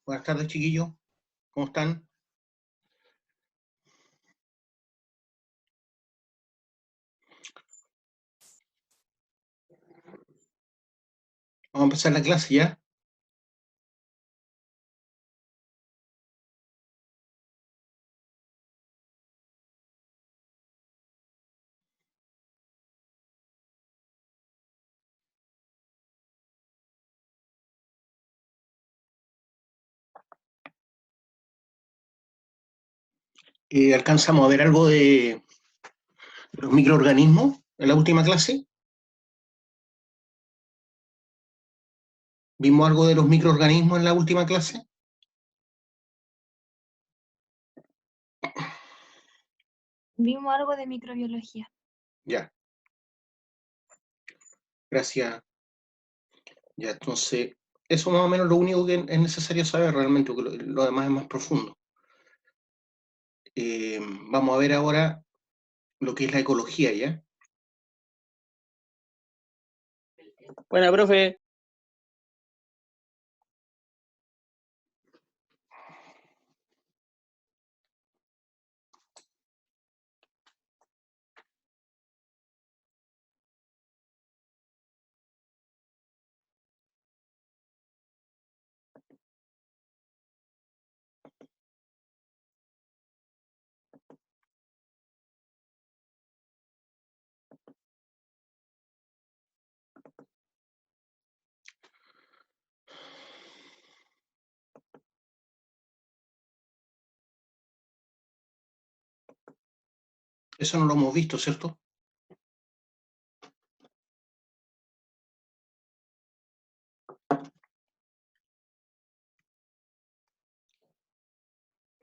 Buenas tardes, chiquillos. ¿Cómo están? Vamos a empezar la clase ya. Alcanzamos a ver algo de los microorganismos en la última clase. ¿Vimos algo de los microorganismos en la última clase? Vimos algo de microbiología. Ya. Gracias. Ya, entonces, eso más o menos lo único que es necesario saber realmente, porque lo demás es más profundo. Vamos a ver ahora lo que es la ecología, ¿ya? Buena, profe. Eso no lo hemos visto, ¿cierto?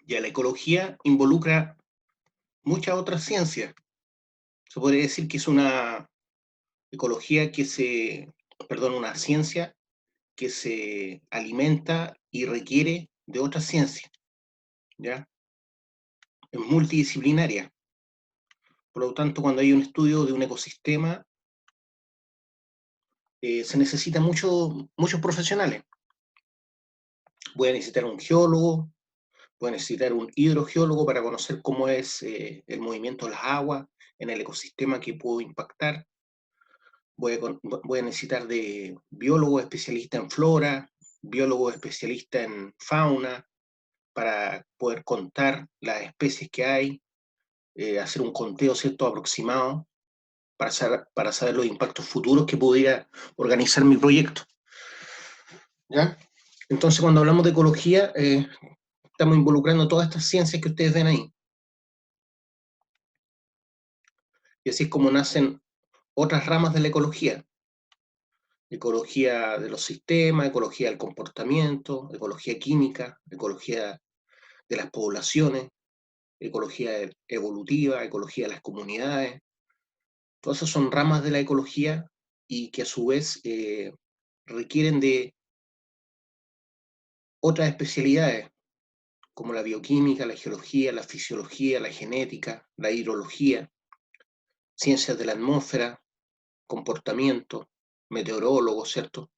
Ya, la ecología involucra muchas otras ciencias. Se podría decir que es una ecología una ciencia que se alimenta y requiere de otra ciencia, ¿ya? Es multidisciplinaria. Por lo tanto, cuando hay un estudio de un ecosistema, se necesitan muchos profesionales. Voy a necesitar un geólogo, voy a necesitar un hidrogeólogo para conocer cómo es el movimiento de las aguas en el ecosistema que puedo impactar. Voy a necesitar de biólogos especialistas en flora, biólogos especialistas en fauna, para poder contar las especies que hay, hacer un conteo, ¿cierto?, aproximado, para saber los impactos futuros que pudiera organizar mi proyecto. ¿Ya? Entonces, cuando hablamos de ecología, estamos involucrando todas estas ciencias que ustedes ven ahí. Y así es como nacen otras ramas de la ecología. Ecología de los sistemas, ecología del comportamiento, ecología química, ecología de las poblaciones, ecología evolutiva, ecología de las comunidades. Todas esas son ramas de la ecología y que a su vez requieren de otras especialidades, como la bioquímica, la geología, la fisiología, la genética, la hidrología, ciencias de la atmósfera, comportamiento, meteorólogos, ¿cierto?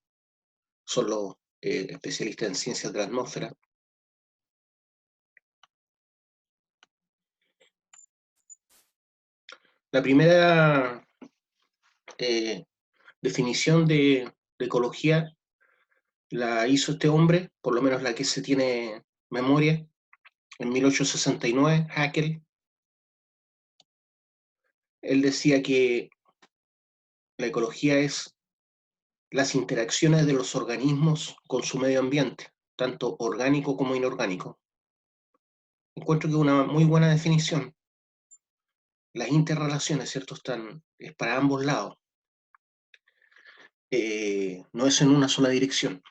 Son los especialistas en ciencias de la atmósfera. La primera definición de ecología la hizo este hombre, por lo menos la que se tiene memoria, en 1869, Haeckel. Él decía que la ecología es las interacciones de los organismos con su medio ambiente, tanto orgánico como inorgánico. Encuentro que es una muy buena definición. Las interrelaciones, ¿cierto?, es para ambos lados. No es en una sola dirección.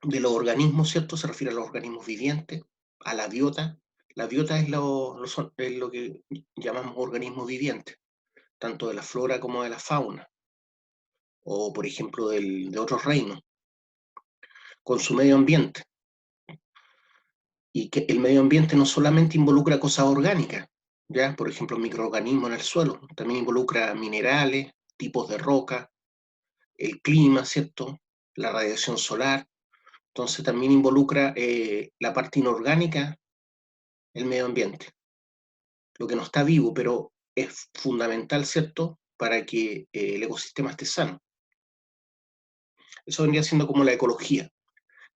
De los organismos, ¿cierto?, se refiere a los organismos vivientes, a la biota. La biota es lo que llamamos organismos vivientes, tanto de la flora como de la fauna, o por ejemplo de otros reinos, con su medio ambiente. Y que el medio ambiente no solamente involucra cosas orgánicas, ¿ya? Por ejemplo, microorganismos en el suelo, también involucra minerales, tipos de roca, el clima, ¿cierto?, la radiación solar, Entonces también involucra la parte inorgánica, el medio ambiente, lo que no está vivo, pero es fundamental, ¿cierto?, para que el ecosistema esté sano. Eso vendría siendo como la ecología.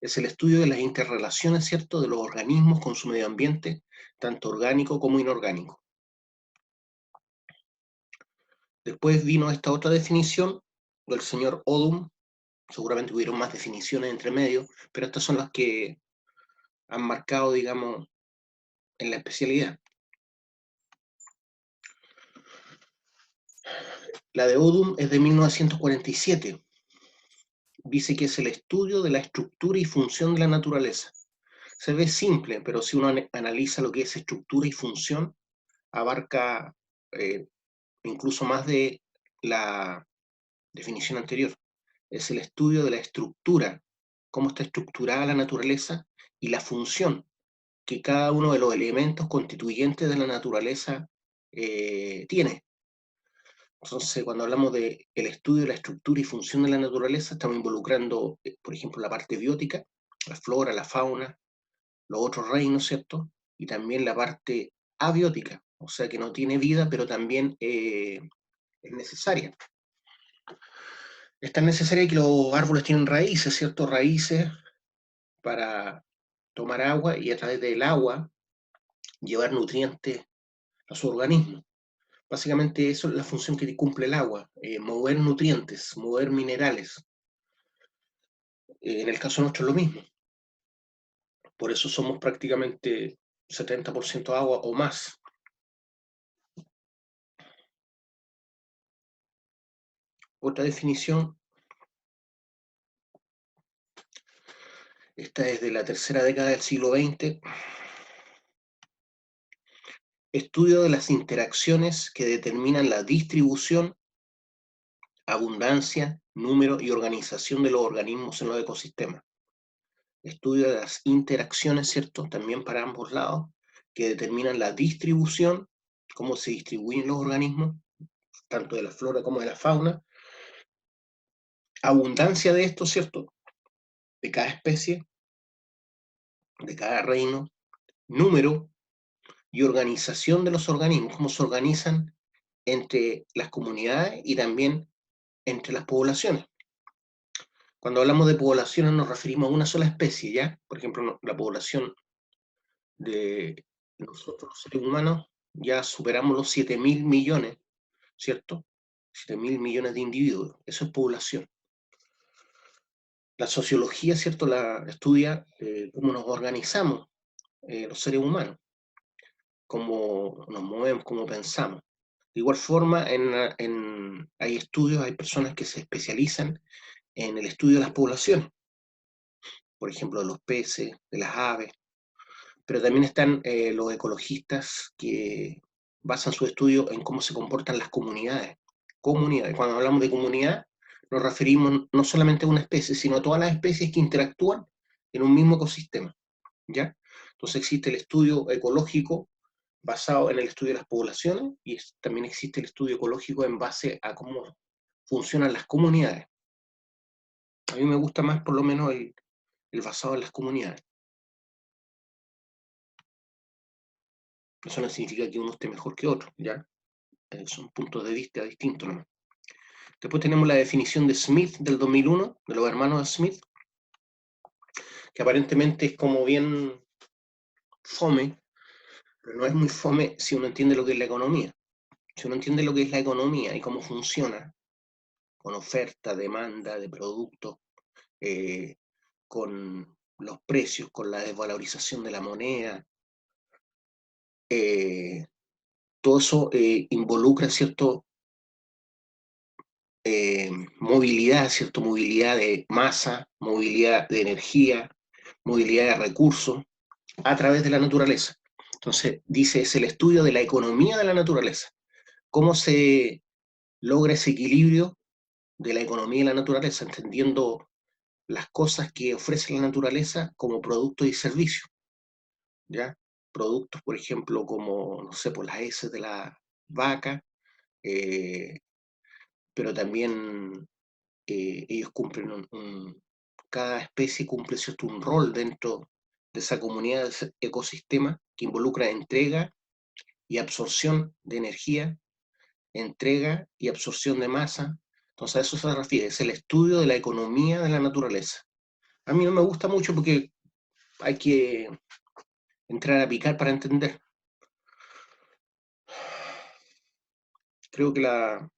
Es el estudio de las interrelaciones, ¿cierto?, de los organismos con su medio ambiente, tanto orgánico como inorgánico. Después vino esta otra definición del señor Odum. Seguramente hubieron más definiciones entre medio, pero estas son las que han marcado, digamos, en la especialidad. La de Odum es de 1947. Dice que es el estudio de la estructura y función de la naturaleza. Se ve simple, pero si uno analiza lo que es estructura y función, abarca incluso más de la definición anterior. Es el estudio de la estructura, cómo está estructurada la naturaleza y la función que cada uno de los elementos constituyentes de la naturaleza tiene. Entonces, cuando hablamos del estudio de la estructura y función de la naturaleza, estamos involucrando, por ejemplo, la parte biótica, la flora, la fauna, los otros reinos, ¿cierto? Y también la parte abiótica, o sea, que no tiene vida, pero también es necesaria. Es tan necesaria que los árboles tienen raíces, ¿cierto? Raíces para tomar agua y a través del agua llevar nutrientes a su organismo. Básicamente eso es la función que cumple el agua, mover nutrientes, mover minerales. En el caso nuestro es lo mismo. Por eso somos prácticamente 70% agua o más. Otra definición, esta es de la tercera década del siglo XX. Estudio de las interacciones que determinan la distribución, abundancia, número y organización de los organismos en los ecosistemas. Estudio de las interacciones, ¿cierto?, también para ambos lados, que determinan la distribución, cómo se distribuyen los organismos, tanto de la flora como de la fauna, abundancia de esto, ¿cierto?, de cada especie, de cada reino, número y organización de los organismos, cómo se organizan entre las comunidades y también entre las poblaciones. Cuando hablamos de poblaciones nos referimos a una sola especie, ¿ya? Por ejemplo, la población de nosotros los seres humanos ya superamos los 7.000 millones, ¿cierto? 7.000 millones de individuos, eso es población. La sociología, ¿cierto?, la estudia cómo nos organizamos los seres humanos, cómo nos movemos, cómo pensamos. De igual forma, hay estudios, hay personas que se especializan en el estudio de las poblaciones, por ejemplo, de los peces, de las aves, pero también están los ecologistas que basan su estudio en cómo se comportan las comunidades. Comunidades. Cuando hablamos de comunidad, nos referimos no solamente a una especie, sino a todas las especies que interactúan en un mismo ecosistema, ¿ya? Entonces existe el estudio ecológico basado en el estudio de las poblaciones y también existe el estudio ecológico en base a cómo funcionan las comunidades. A mí me gusta más por lo menos el basado en las comunidades. Eso no significa que uno esté mejor que otro, ¿ya? Son puntos de vista distintos nomás. Después tenemos la definición de Smith del 2001, de los hermanos Smith, que aparentemente es como bien fome, pero no es muy fome si uno entiende lo que es la economía. Si uno entiende lo que es la economía y cómo funciona, con oferta, demanda de productos, con los precios, con la desvalorización de la moneda, todo eso involucra, ¿cierto?, movilidad, ¿cierto? Movilidad de masa, movilidad de energía, movilidad de recursos a través de la naturaleza. Entonces, dice, es el estudio de la economía de la naturaleza. ¿Cómo se logra ese equilibrio de la economía y la naturaleza? Entendiendo las cosas que ofrece la naturaleza como productos y servicios, ¿ya? Productos, por ejemplo, como, no sé, por las heces de la vaca, pero también ellos cumplen cada especie cumple cierto un rol dentro de esa comunidad, de ese ecosistema, que involucra entrega y absorción de energía, entrega y absorción de masa. Entonces a eso se refiere, es el estudio de la economía de la naturaleza. A mí no me gusta mucho porque hay que entrar a picar para entender. Creo que la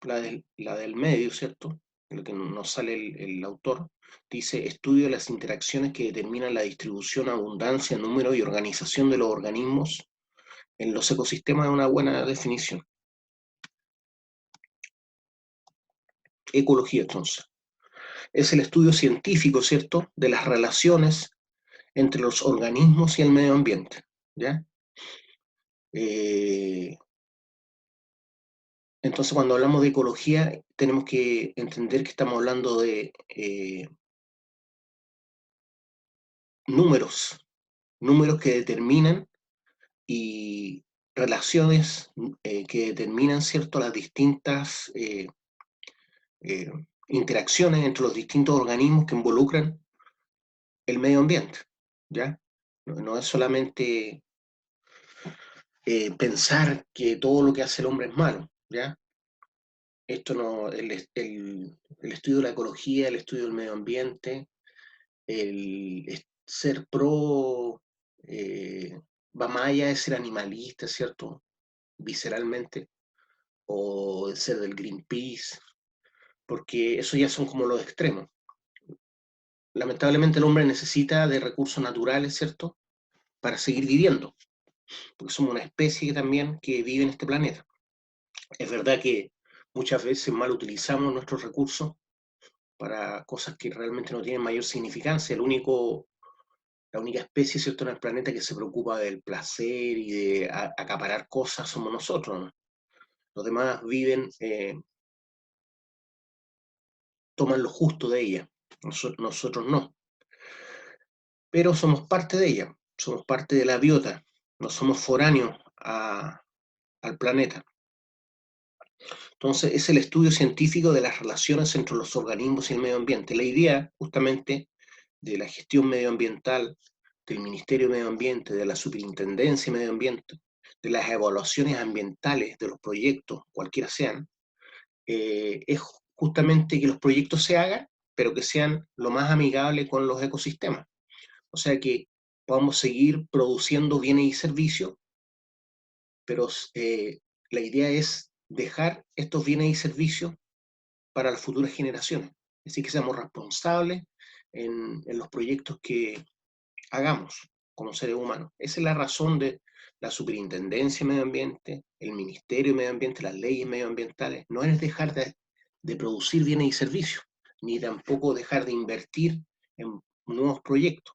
del medio, ¿cierto? Lo que nos sale el autor, dice, estudio de las interacciones que determinan la distribución, abundancia, número y organización de los organismos en los ecosistemas, es una buena definición. Ecología, entonces. Es el estudio científico, ¿cierto?, de las relaciones entre los organismos y el medio ambiente, ¿ya? Entonces, cuando hablamos de ecología, tenemos que entender que estamos hablando de números que determinan y relaciones que determinan, ¿cierto?, las distintas interacciones entre los distintos organismos que involucran el medio ambiente, ¿ya? No es solamente pensar que todo lo que hace el hombre es malo, ¿ya? Esto no, el estudio de la ecología, el estudio del medio ambiente, el ser pro, va más allá de ser animalista, ¿cierto? Visceralmente, o de ser del Greenpeace, porque eso ya son como los extremos. Lamentablemente el hombre necesita de recursos naturales, ¿cierto?, para seguir viviendo, porque somos una especie también que vive en este planeta. Es verdad que muchas veces mal utilizamos nuestros recursos para cosas que realmente no tienen mayor significancia. La única especie, ¿cierto?, en el planeta que se preocupa del placer y de acaparar cosas somos nosotros, ¿no? Los demás viven, toman lo justo de ella, nosotros no. Pero somos parte de ella, somos parte de la biota, no somos foráneos al planeta. Entonces, es el estudio científico de las relaciones entre los organismos y el medio ambiente. La idea, justamente, de la gestión medioambiental, del Ministerio de Medio Ambiente, de la Superintendencia de Medio Ambiente, de las evaluaciones ambientales de los proyectos, cualquiera sean, es justamente que los proyectos se hagan, pero que sean lo más amigables con los ecosistemas. O sea, que podamos seguir produciendo bienes y servicios, pero la idea es dejar estos bienes y servicios para las futuras generaciones. Es decir, que seamos responsables en los proyectos que hagamos como seres humanos. Esa es la razón de la Superintendencia de Medio Ambiente, el Ministerio de Medio Ambiente, las leyes medioambientales. No es dejar de producir bienes y servicios, ni tampoco dejar de invertir en nuevos proyectos,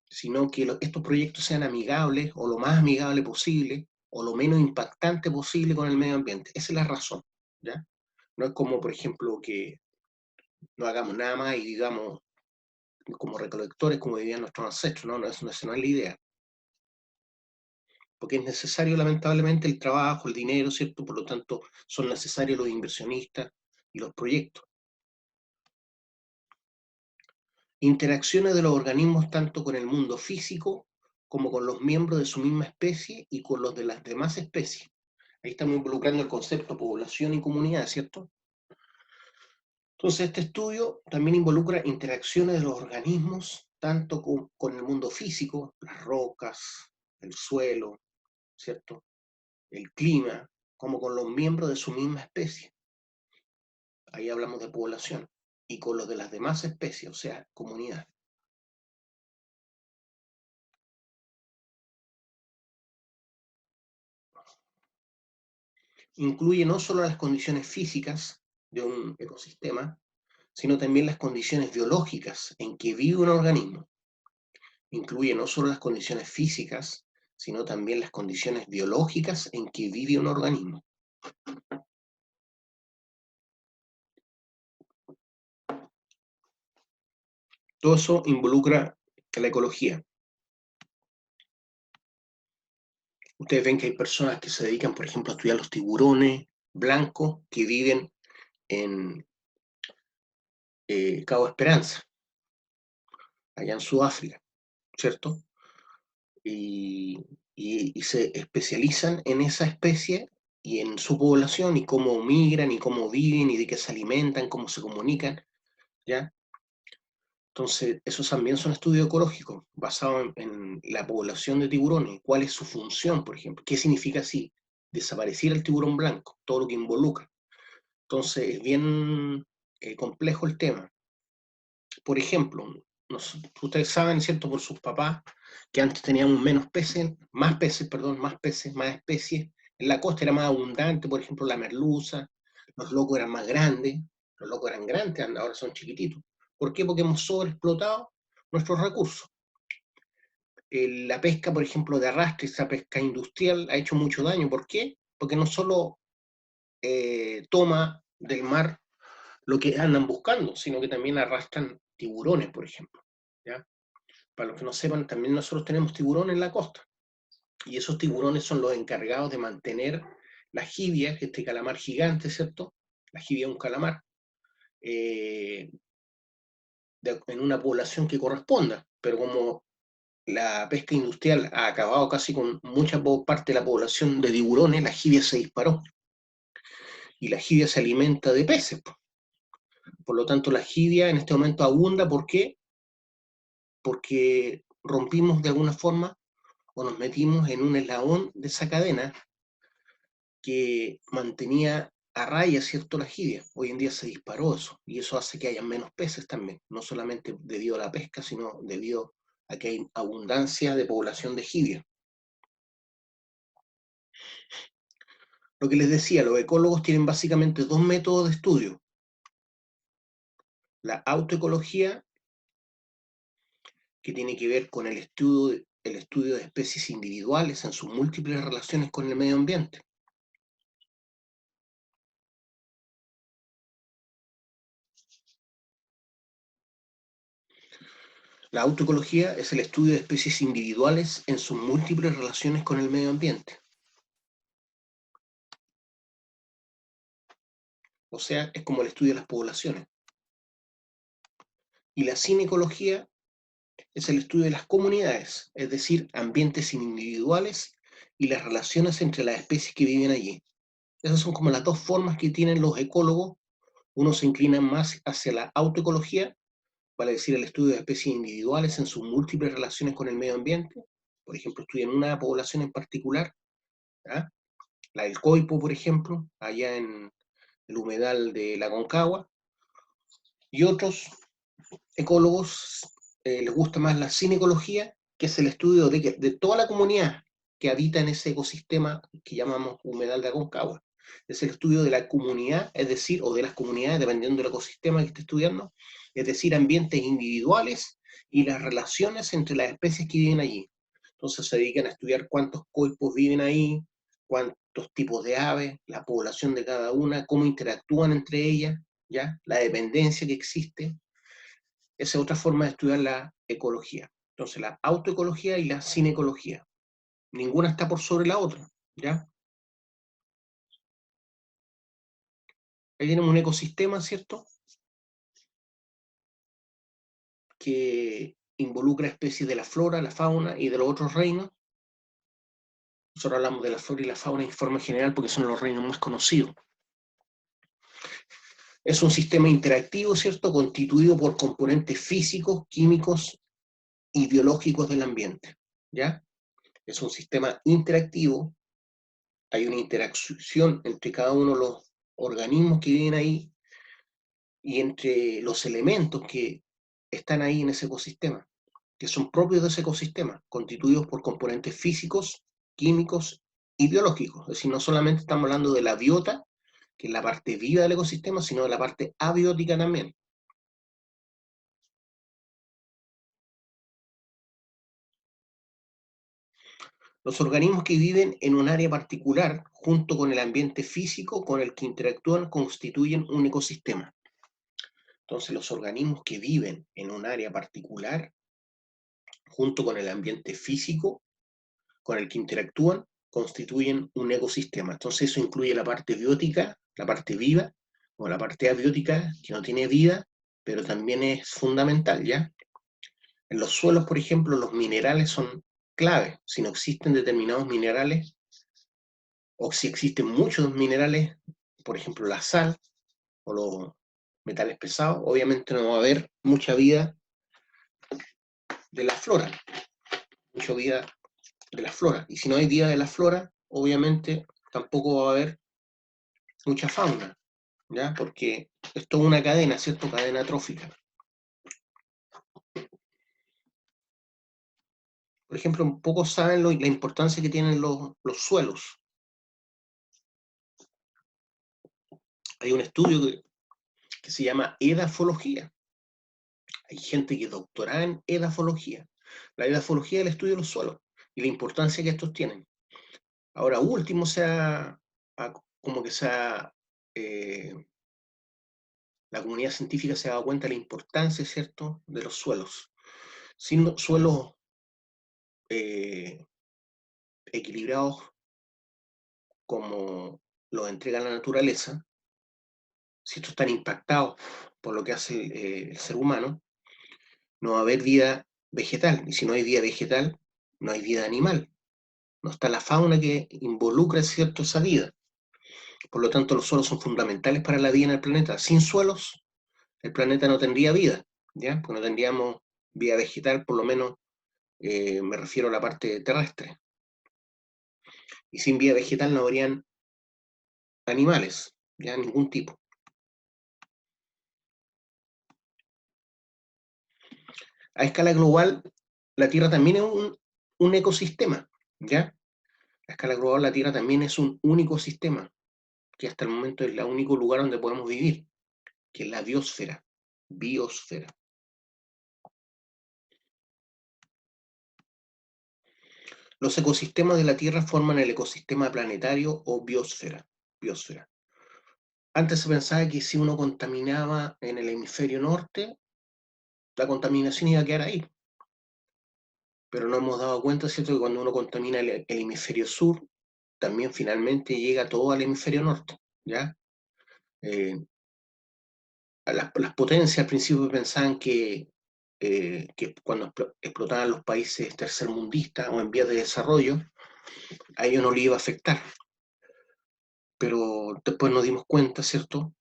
sino que estos proyectos sean amigables o lo más amigable posible o lo menos impactante posible con el medio ambiente. Esa es la razón, ¿ya? No es como, por ejemplo, que no hagamos nada más y digamos, como recolectores, como vivían nuestros ancestros, no, esa no es la idea. Porque es necesario, lamentablemente, el trabajo, el dinero, ¿cierto? Por lo tanto, son necesarios los inversionistas y los proyectos. Interacciones de los organismos tanto con el mundo físico como con los miembros de su misma especie y con los de las demás especies. Ahí estamos involucrando el concepto población y comunidad, ¿cierto? Entonces, este estudio también involucra interacciones de los organismos tanto con el mundo físico, las rocas, el suelo, ¿cierto?, el clima, como con los miembros de su misma especie. Ahí hablamos de población. Y con los de las demás especies, o sea, comunidad. Incluye no solo las condiciones físicas de un ecosistema, sino también las condiciones biológicas en que vive un organismo. Incluye no solo las condiciones físicas, sino también las condiciones biológicas en que vive un organismo. Todo eso involucra la ecología. Ustedes ven que hay personas que se dedican, por ejemplo, a estudiar los tiburones blancos que viven en Cabo Esperanza, allá en Sudáfrica, ¿cierto? Y se especializan en esa especie y en su población y cómo migran y cómo viven y de qué se alimentan, cómo se comunican, ¿ya? Entonces, esos también son estudios ecológicos basados en la población de tiburones, cuál es su función, por ejemplo, qué significa si desapareciera el tiburón blanco, todo lo que involucra. Entonces, es bien complejo el tema. Por ejemplo, ustedes saben, ¿cierto?, por sus papás, que antes teníamos menos peces, más peces, perdón, más peces, más especies. En la costa era más abundante, por ejemplo, la merluza, los locos eran más grandes, los locos eran grandes, ahora son chiquititos. ¿Por qué? Porque hemos sobreexplotado nuestros recursos. La pesca, por ejemplo, de arrastre, esa pesca industrial, ha hecho mucho daño. ¿Por qué? Porque no solo toma del mar lo que andan buscando, sino que también arrastran tiburones, por ejemplo. ¿Ya? Para los que no sepan, también nosotros tenemos tiburones en la costa. Y esos tiburones son los encargados de mantener la jibia, este calamar gigante, ¿cierto? La jibia es un calamar, en una población que corresponda. Pero como la pesca industrial ha acabado casi con mucha parte de la población de tiburones, la jibia se disparó. Y la jibia se alimenta de peces. Por lo tanto, la jibia en este momento abunda. ¿Por qué? Porque rompimos de alguna forma o nos metimos en un eslabón de esa cadena que mantenía a raya, ¿cierto?, la jibia. Hoy en día se disparó eso, y eso hace que haya menos peces también, no solamente debido a la pesca, sino debido a que hay abundancia de población de jibia. Lo que les decía, los ecólogos tienen básicamente dos métodos de estudio. La autoecología, que tiene que ver con el estudio de especies individuales en sus múltiples relaciones con el medio ambiente. La autoecología es el estudio de especies individuales en sus múltiples relaciones con el medio ambiente. O sea, es como el estudio de las poblaciones. Y la cinecología es el estudio de las comunidades, es decir, ambientes individuales y las relaciones entre las especies que viven allí. Esas son como las dos formas que tienen los ecólogos. Uno se inclina más hacia la autoecología, vale decir, el estudio de especies individuales en sus múltiples relaciones con el medio ambiente. Por ejemplo, estudian una población en particular, ¿ah? La del Coipo, por ejemplo, allá en el humedal de la Concagua. Y otros ecólogos les gusta más la cinecología, que es el estudio de toda la comunidad que habita en ese ecosistema que llamamos humedal de Aconcagua. Es el estudio de la comunidad, es decir, o de las comunidades, dependiendo del ecosistema que esté estudiando, es decir, ambientes individuales y las relaciones entre las especies que viven allí. Entonces se dedican a estudiar cuántos coipos viven ahí, cuántos tipos de aves, la población de cada una, cómo interactúan entre ellas, ¿ya? La dependencia que existe. Esa es otra forma de estudiar la ecología. Entonces, la autoecología y la cinecología. Ninguna está por sobre la otra, ¿ya? Ahí tenemos un ecosistema, ¿cierto?, que involucra especies de la flora, la fauna y de los otros reinos. Nosotros hablamos de la flora y la fauna en forma general porque son los reinos más conocidos. Es un sistema interactivo, ¿cierto?, constituido por componentes físicos, químicos y biológicos del ambiente, ¿ya? Es un sistema interactivo. Hay una interacción entre cada uno de los organismos que viven ahí y entre los elementos que están ahí en ese ecosistema, que son propios de ese ecosistema, constituidos por componentes físicos, químicos y biológicos. Es decir, no solamente estamos hablando de la biota, que es la parte viva del ecosistema, sino de la parte abiótica también. Los organismos que viven en un área particular, junto con el ambiente físico con el que interactúan, constituyen un ecosistema. Entonces, los organismos que viven en un área particular, junto con el ambiente físico con el que interactúan, constituyen un ecosistema. Entonces, eso incluye la parte biótica, la parte viva, o la parte abiótica, que no tiene vida, pero también es fundamental, ¿ya? En los suelos, por ejemplo, los minerales son clave. Si no existen determinados minerales, o si existen muchos minerales, por ejemplo la sal o los metales pesados, obviamente no va a haber mucha vida de la flora, mucha vida de la flora. Y si no hay vida de la flora, obviamente tampoco va a haber mucha fauna, ¿ya? Porque es toda una cadena, ¿cierto? Cadena trófica. Por ejemplo, pocos saben la importancia que tienen los suelos. Hay un estudio que se llama edafología. Hay gente que es doctorada en edafología. La edafología es el estudio de los suelos y la importancia que estos tienen. Ahora último como que la comunidad científica se ha dado cuenta de la importancia, ¿cierto?, de los suelos. Sin suelos equilibrados como los entrega la naturaleza, si estos están impactados por lo que hace el ser humano, no va a haber vida vegetal. Y si no hay vida vegetal, no hay vida animal. No está la fauna que involucra, ¿cierto?, esa vida. Por lo tanto, los suelos son fundamentales para la vida en el planeta. Sin suelos, el planeta no tendría vida, ¿ya? Porque no tendríamos vida vegetal, por lo menos me refiero a la parte terrestre. Y sin vida vegetal no habrían animales, ya ningún tipo. A escala global, la Tierra también es un ecosistema, ¿ya? A escala global, la Tierra también es un único sistema, que hasta el momento es el único lugar donde podemos vivir, que es la biosfera. Biosfera. Los ecosistemas de la Tierra forman el ecosistema planetario o biosfera. Biosfera. Antes se pensaba que si uno contaminaba en el hemisferio norte, la contaminación iba a quedar ahí. Pero nos hemos dado cuenta, ¿cierto?, que cuando uno contamina el hemisferio sur, también finalmente llega todo al hemisferio norte, ¿ya? Las potencias al principio pensaban que cuando explotaban los países tercermundistas o en vías de desarrollo, a ellos no les iba a afectar. Pero después nos dimos cuenta, ¿cierto?,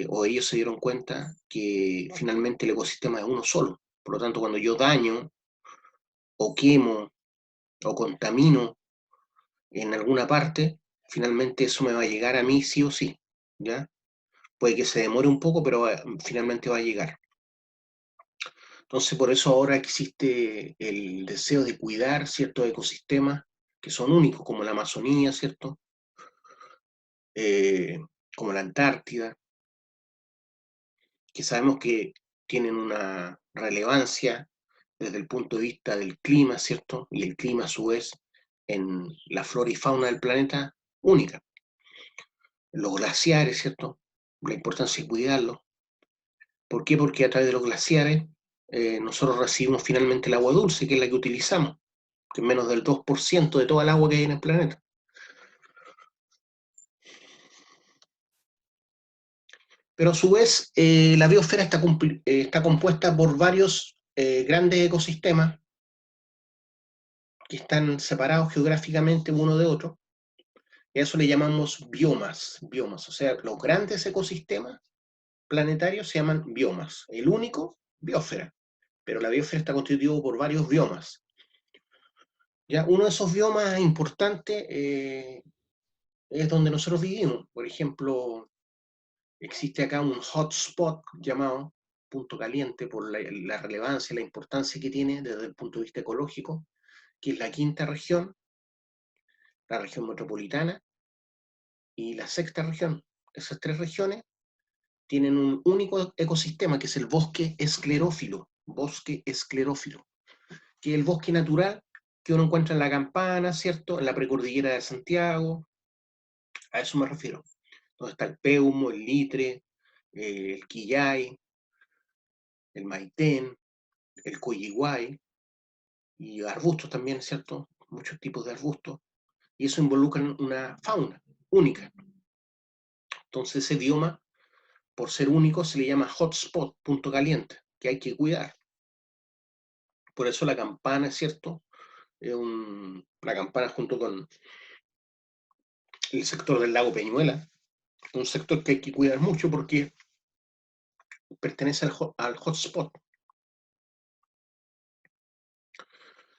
o ellos se dieron cuenta que finalmente el ecosistema es uno solo. Por lo tanto, cuando yo daño o quemo o contamino en alguna parte, finalmente eso me va a llegar a mí sí o sí, ¿ya? Puede que se demore un poco, pero finalmente va a llegar. Entonces, por eso ahora existe el deseo de cuidar ciertos ecosistemas que son únicos, como la Amazonía, ¿cierto? Como la Antártida, que sabemos que tienen una relevancia desde el punto de vista del clima, ¿cierto? Y el clima, a su vez, en la flora y fauna del planeta, única. Los glaciares, ¿cierto? La importancia de cuidarlos. ¿Por qué? Porque a través de los glaciares nosotros recibimos finalmente el agua dulce, que es la que utilizamos, que es menos del 2% de toda el agua que hay en el planeta. Pero a su vez, la biosfera está compuesta por varios grandes ecosistemas que están separados geográficamente uno de otro, y a eso le llamamos biomas, o sea, los grandes ecosistemas planetarios se llaman biomas. El único, biosfera, pero la biosfera está constituido por varios biomas. ¿Ya? Uno de esos biomas importantes es donde nosotros vivimos. Por ejemplo, existe acá un hotspot llamado punto caliente por la relevancia y la importancia que tiene desde el punto de vista ecológico, que es la quinta región, la región metropolitana, y la sexta región. Esas tres regiones tienen un único ecosistema, que es el bosque esclerófilo, que es el bosque natural que uno encuentra en la Campana, ¿cierto?, en la precordillera de Santiago, a eso me refiero, donde está el peumo, el litre, el quillay, el maitén, el coyiguay, y arbustos también, ¿cierto?, muchos tipos de arbustos, y eso involucra una fauna única. Entonces ese bioma, por ser único, se le llama hotspot, punto caliente, que hay que cuidar. Por eso la Campana, es cierto, la Campana junto con el sector del lago Peñuela, un sector que hay que cuidar mucho porque pertenece al hotspot.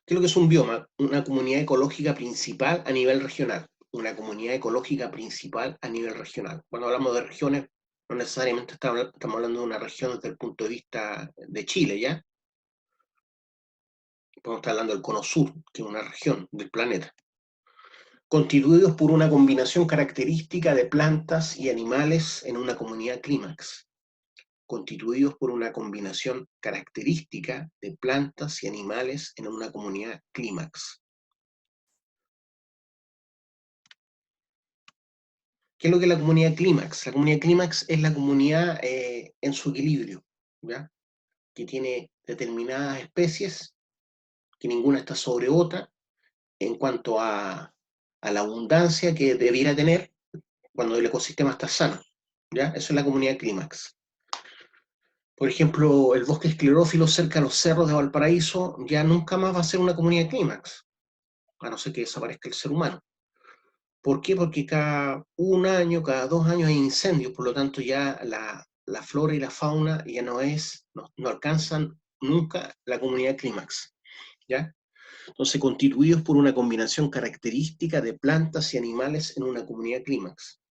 ¿Qué es lo que es un bioma? Una comunidad ecológica principal a nivel regional. Una comunidad ecológica principal a nivel regional. Cuando hablamos de regiones, no necesariamente estamos hablando de una región desde el punto de vista de Chile, ¿ya? Podemos estar hablando del cono sur, que es una región del planeta. Constituidos por una combinación característica de plantas y animales en una comunidad clímax. Constituidos por una combinación característica de plantas y animales en una comunidad clímax. ¿Qué es lo que es la comunidad clímax? La comunidad clímax es la comunidad en su equilibrio, ¿ya? Que tiene determinadas especies, que ninguna está sobre otra, en cuanto a la abundancia que debiera tener cuando el ecosistema está sano, ¿ya? Eso es la comunidad clímax. Por ejemplo, el bosque esclerófilo cerca de los cerros de Valparaíso ya nunca más va a ser una comunidad clímax, a no ser que desaparezca el ser humano. ¿Por qué? Porque cada un año, cada 2 años hay incendios, por lo tanto ya la flora y la fauna ya no alcanzan nunca la comunidad clímax, ¿ya? Entonces, constituidos por una combinación característica de plantas y animales en una comunidad clímax.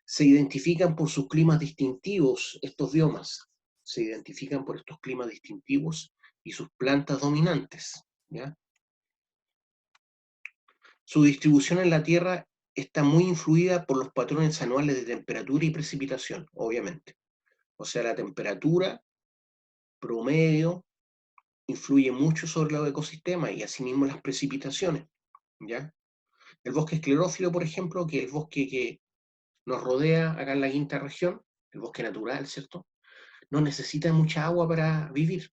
Se identifican por sus climas distintivos estos biomas, se identifican por estos climas distintivos y sus plantas dominantes, ¿ya? Su distribución en la Tierra está muy influida por los patrones anuales de temperatura y precipitación, obviamente. O sea, la temperatura promedio influye mucho sobre los ecosistemas y asimismo las precipitaciones, ¿ya? El bosque esclerófilo, por ejemplo, que es el bosque que nos rodea acá en la quinta región, el bosque natural, ¿cierto? No necesita mucha agua para vivir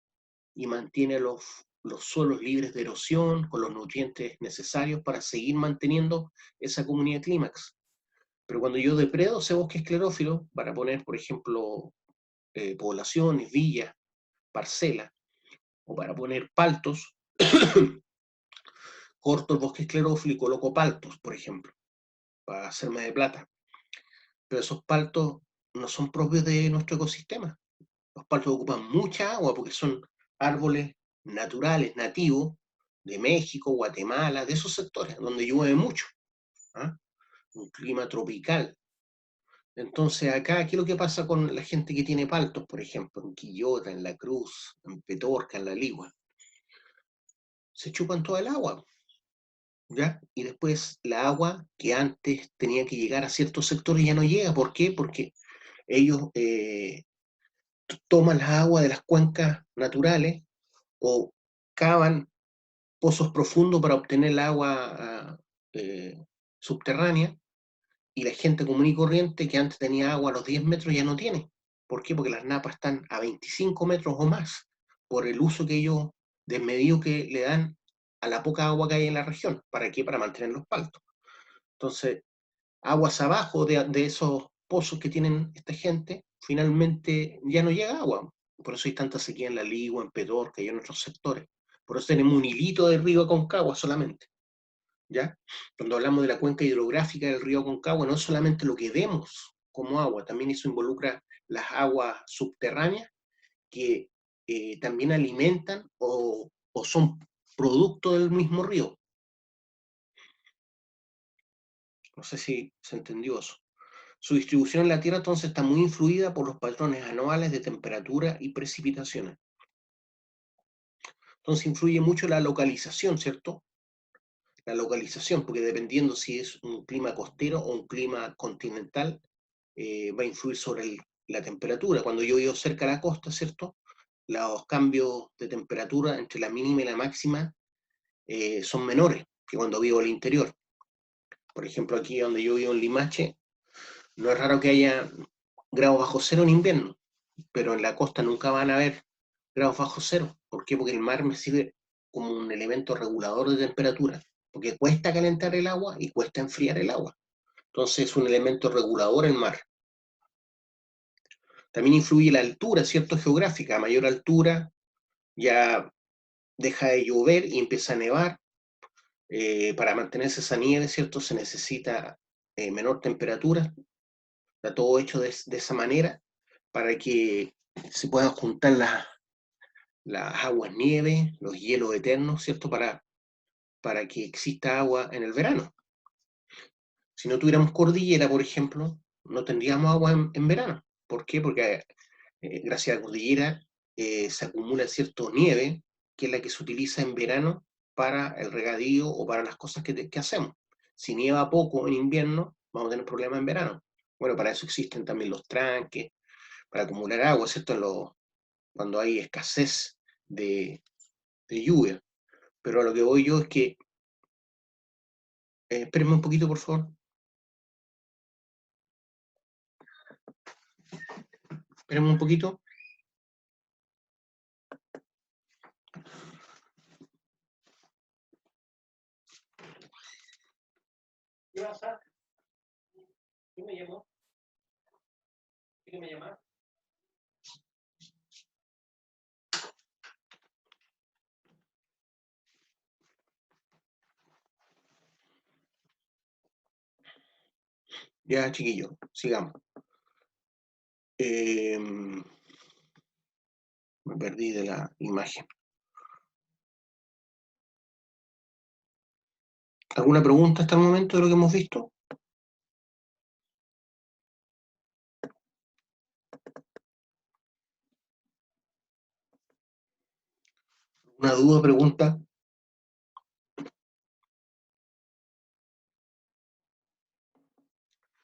y mantiene los suelos libres de erosión, con los nutrientes necesarios para seguir manteniendo esa comunidad clímax. Pero cuando yo depredo ese bosque esclerófilo, para poner, por ejemplo, poblaciones, villas, parcelas, o para poner paltos, corto el bosque esclerófilo y coloco paltos, por ejemplo, para hacerme de plata. Pero esos paltos no son propios de nuestro ecosistema. Los paltos ocupan mucha agua porque son árboles naturales, nativos, de México, Guatemala, de esos sectores, donde llueve mucho. ¿Ah? Un clima tropical. Entonces acá, ¿qué es lo que pasa con la gente que tiene paltos, por ejemplo, en Quillota, en La Cruz, en Petorca, en La Ligua? Se chupan toda el agua, ¿ya? Y después la agua que antes tenía que llegar a ciertos sectores ya no llega. ¿Por qué? Porque ellos toman las aguas de las cuencas naturales o cavan pozos profundos para obtener el agua subterránea, y la gente común y corriente que antes tenía agua a los 10 metros ya no tiene. ¿Por qué? Porque las napas están a 25 metros o más, por el uso que ellos, desmedido que le dan a la poca agua que hay en la región. ¿Para qué? Para mantener los paltos. Entonces, aguas abajo de esos pozos que tienen esta gente, finalmente ya no llega agua. Por eso hay tanta sequía en La Ligua, en Petorca y en otros sectores. Por eso tenemos un hilito de río Aconcagua solamente, ¿ya? Cuando hablamos de la cuenca hidrográfica del río Aconcagua, no es solamente lo que vemos como agua, también eso involucra las aguas subterráneas que también alimentan o son producto del mismo río. No sé si se entendió eso. Su distribución en la Tierra entonces está muy influida por los patrones anuales de temperatura y precipitaciones. Entonces influye mucho la localización, ¿cierto? La localización, porque dependiendo si es un clima costero o un clima continental, va a influir sobre la temperatura. Cuando yo vivo cerca de la costa, ¿cierto? Los cambios de temperatura entre la mínima y la máxima son menores que cuando vivo al interior. Por ejemplo, aquí donde yo vivo en Limache, no es raro que haya grados bajo cero en invierno, pero en la costa nunca van a haber grados bajo cero. ¿Por qué? Porque el mar me sirve como un elemento regulador de temperatura, porque cuesta calentar el agua y cuesta enfriar el agua. Entonces es un elemento regulador el mar. También influye la altura, ¿cierto? Geográfica. A mayor altura ya deja de llover y empieza a nevar. Para mantenerse esa nieve, ¿cierto? Se necesita menor temperatura. Está todo hecho de esa manera para que se puedan juntar las aguas nieve, los hielos eternos, ¿cierto? Para que exista agua en el verano. Si no tuviéramos cordillera, por ejemplo, no tendríamos agua en verano. ¿Por qué? Porque gracias a la cordillera se acumula cierta nieve, que es la que se utiliza en verano para el regadío o para las cosas que hacemos. Si nieva poco en invierno, vamos a tener problemas en verano. Bueno, para eso existen también los tranques, para acumular agua, ¿cierto? Cuando hay escasez de lluvia. Pero a lo que voy yo es que, espérenme un poquito, por favor. Espérenme un poquito. ¿Qué pasa? ¿Quién me llamó? ¿Quién me llama? Ya, chiquillos, sigamos. Me perdí de la imagen. ¿Alguna pregunta hasta el momento de lo que hemos visto? ¿Una duda, pregunta?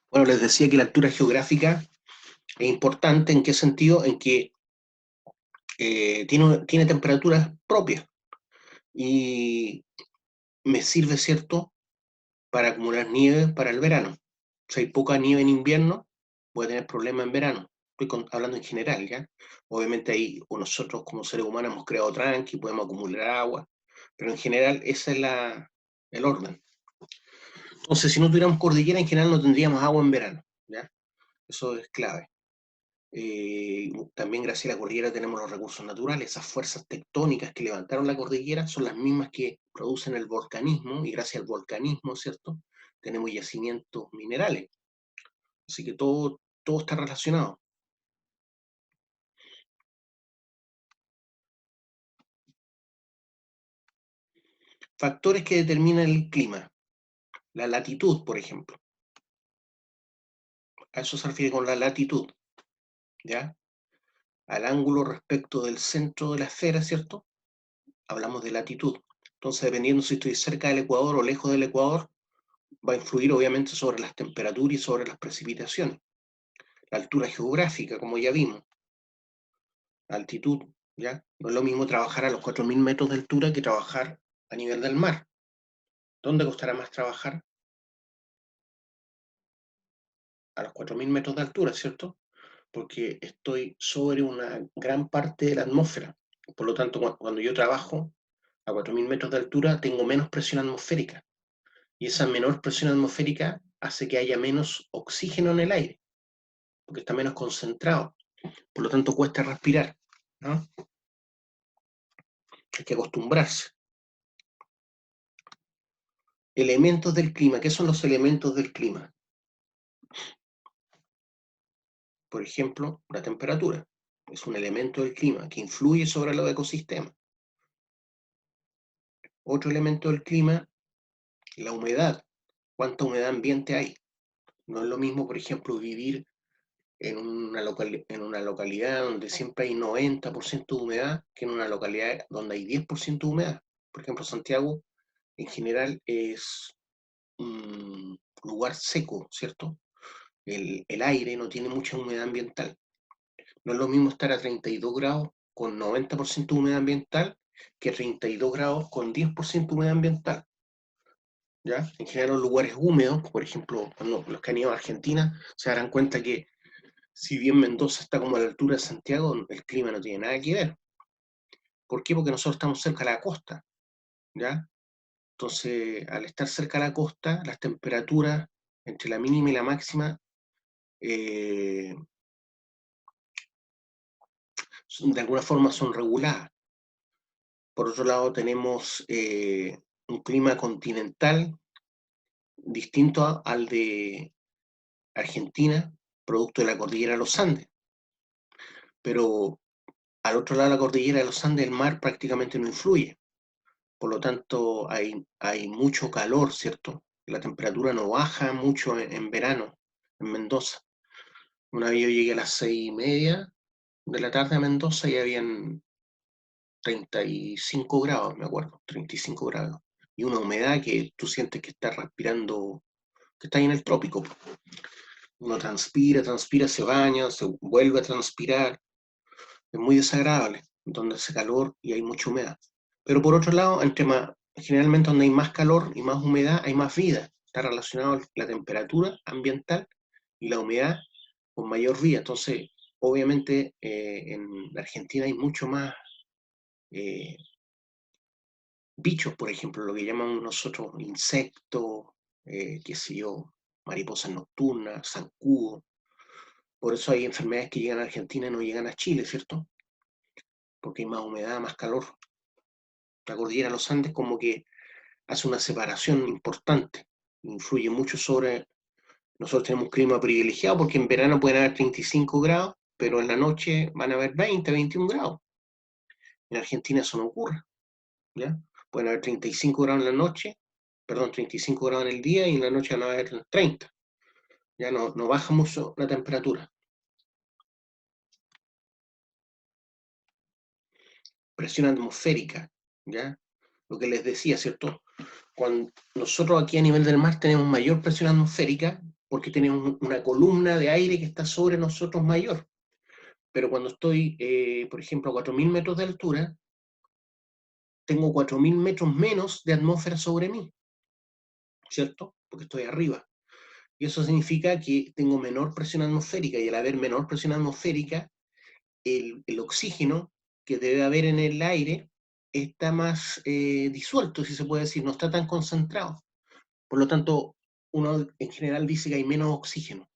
Bueno, les decía que la altura geográfica es importante. ¿En qué sentido? En que tiene temperaturas propias y me sirve, ¿cierto?, para acumular nieve para el verano. Si hay poca nieve en invierno, voy a tener problemas en verano. Estoy hablando en general, ¿ya? Obviamente ahí nosotros como seres humanos hemos creado tranqui, podemos acumular agua, pero en general ese es el orden. Entonces, si no tuviéramos cordillera, en general no tendríamos agua en verano, ¿ya? Eso es clave. También gracias a la cordillera tenemos los recursos naturales. Esas fuerzas tectónicas que levantaron la cordillera son las mismas que producen el volcanismo, y gracias al volcanismo, ¿cierto?, tenemos yacimientos minerales. Así que todo está relacionado. Factores que determinan el clima. La latitud, por ejemplo. A eso se refiere con la latitud, ¿ya? Al ángulo respecto del centro de la esfera, ¿cierto? Hablamos de latitud. Entonces, dependiendo si estoy cerca del ecuador o lejos del ecuador, va a influir obviamente sobre las temperaturas y sobre las precipitaciones. La altura geográfica, como ya vimos. La altitud, ¿ya? No es lo mismo trabajar a los 4.000 metros de altura que trabajar a nivel del mar. ¿Dónde costará más trabajar? A los 4.000 metros de altura, ¿cierto? Porque estoy sobre una gran parte de la atmósfera. Por lo tanto, cuando yo trabajo a 4.000 metros de altura, tengo menos presión atmosférica. Y esa menor presión atmosférica hace que haya menos oxígeno en el aire, porque está menos concentrado. Por lo tanto, cuesta respirar, ¿no? Hay que acostumbrarse. Elementos del clima. ¿Qué son los elementos del clima? Por ejemplo, la temperatura. Es un elemento del clima que influye sobre los ecosistemas. Otro elemento del clima, la humedad. ¿Cuánta humedad ambiente hay? No es lo mismo, por ejemplo, vivir en una localidad donde siempre hay 90% de humedad que en una localidad donde hay 10% de humedad. Por ejemplo, Santiago en general es un lugar seco, ¿cierto? El aire no tiene mucha humedad ambiental. No es lo mismo estar a 32 grados con 90% de humedad ambiental que a 32 grados con 10% de humedad ambiental. ¿Ya? En general los lugares húmedos, por ejemplo, los que han ido a Argentina, se darán cuenta que si bien Mendoza está como a la altura de Santiago, el clima no tiene nada que ver. ¿Por qué? Porque nosotros estamos cerca de la costa, ¿ya? Entonces, al estar cerca de la costa, las temperaturas entre la mínima y la máxima de alguna forma son reguladas. Por otro lado, tenemos un clima continental distinto al de Argentina, producto de la cordillera de los Andes. Pero al otro lado de la cordillera de los Andes, el mar prácticamente no influye. Por lo tanto, hay mucho calor, ¿cierto? La temperatura no baja mucho en verano en Mendoza. Una vez yo llegué a las 6:30 de la tarde a Mendoza y habían 35 grados, me acuerdo, 35 grados. Y una humedad que tú sientes que estás respirando, que estás en el trópico. Uno transpira, se baña, se vuelve a transpirar. Es muy desagradable, donde hace calor y hay mucha humedad. Pero por otro lado, generalmente donde hay más calor y más humedad, hay más vida. Está relacionado la temperatura ambiental y la humedad con mayor vida. Entonces, obviamente, en Argentina hay mucho más bichos, por ejemplo, lo que llamamos nosotros insectos, qué sé yo, mariposas nocturnas, zancudos. Por eso hay enfermedades que llegan a Argentina y no llegan a Chile, ¿cierto? Porque hay más humedad, más calor. La cordillera de los Andes como que hace una separación importante, influye mucho sobre... Nosotros tenemos un clima privilegiado porque en verano pueden haber 35 grados, pero en la noche van a haber 20, 21 grados. En Argentina eso no ocurre, ¿ya? Pueden haber 35 grados en la noche, perdón, 35 grados en el día y en la noche van a haber 30. Ya no baja mucho la temperatura. Presión atmosférica, ¿ya? Lo que les decía, ¿cierto? Cuando nosotros aquí a nivel del mar tenemos mayor presión atmosférica porque tenemos una columna de aire que está sobre nosotros mayor. Pero cuando estoy, por ejemplo, a 4.000 metros de altura, tengo 4.000 metros menos de atmósfera sobre mí, ¿cierto? Porque estoy arriba. Y eso significa que tengo menor presión atmosférica, y al haber menor presión atmosférica, el oxígeno que debe haber en el aire está más disuelto, si se puede decir, no está tan concentrado. Por lo tanto, uno en general dice que hay menos oxígeno.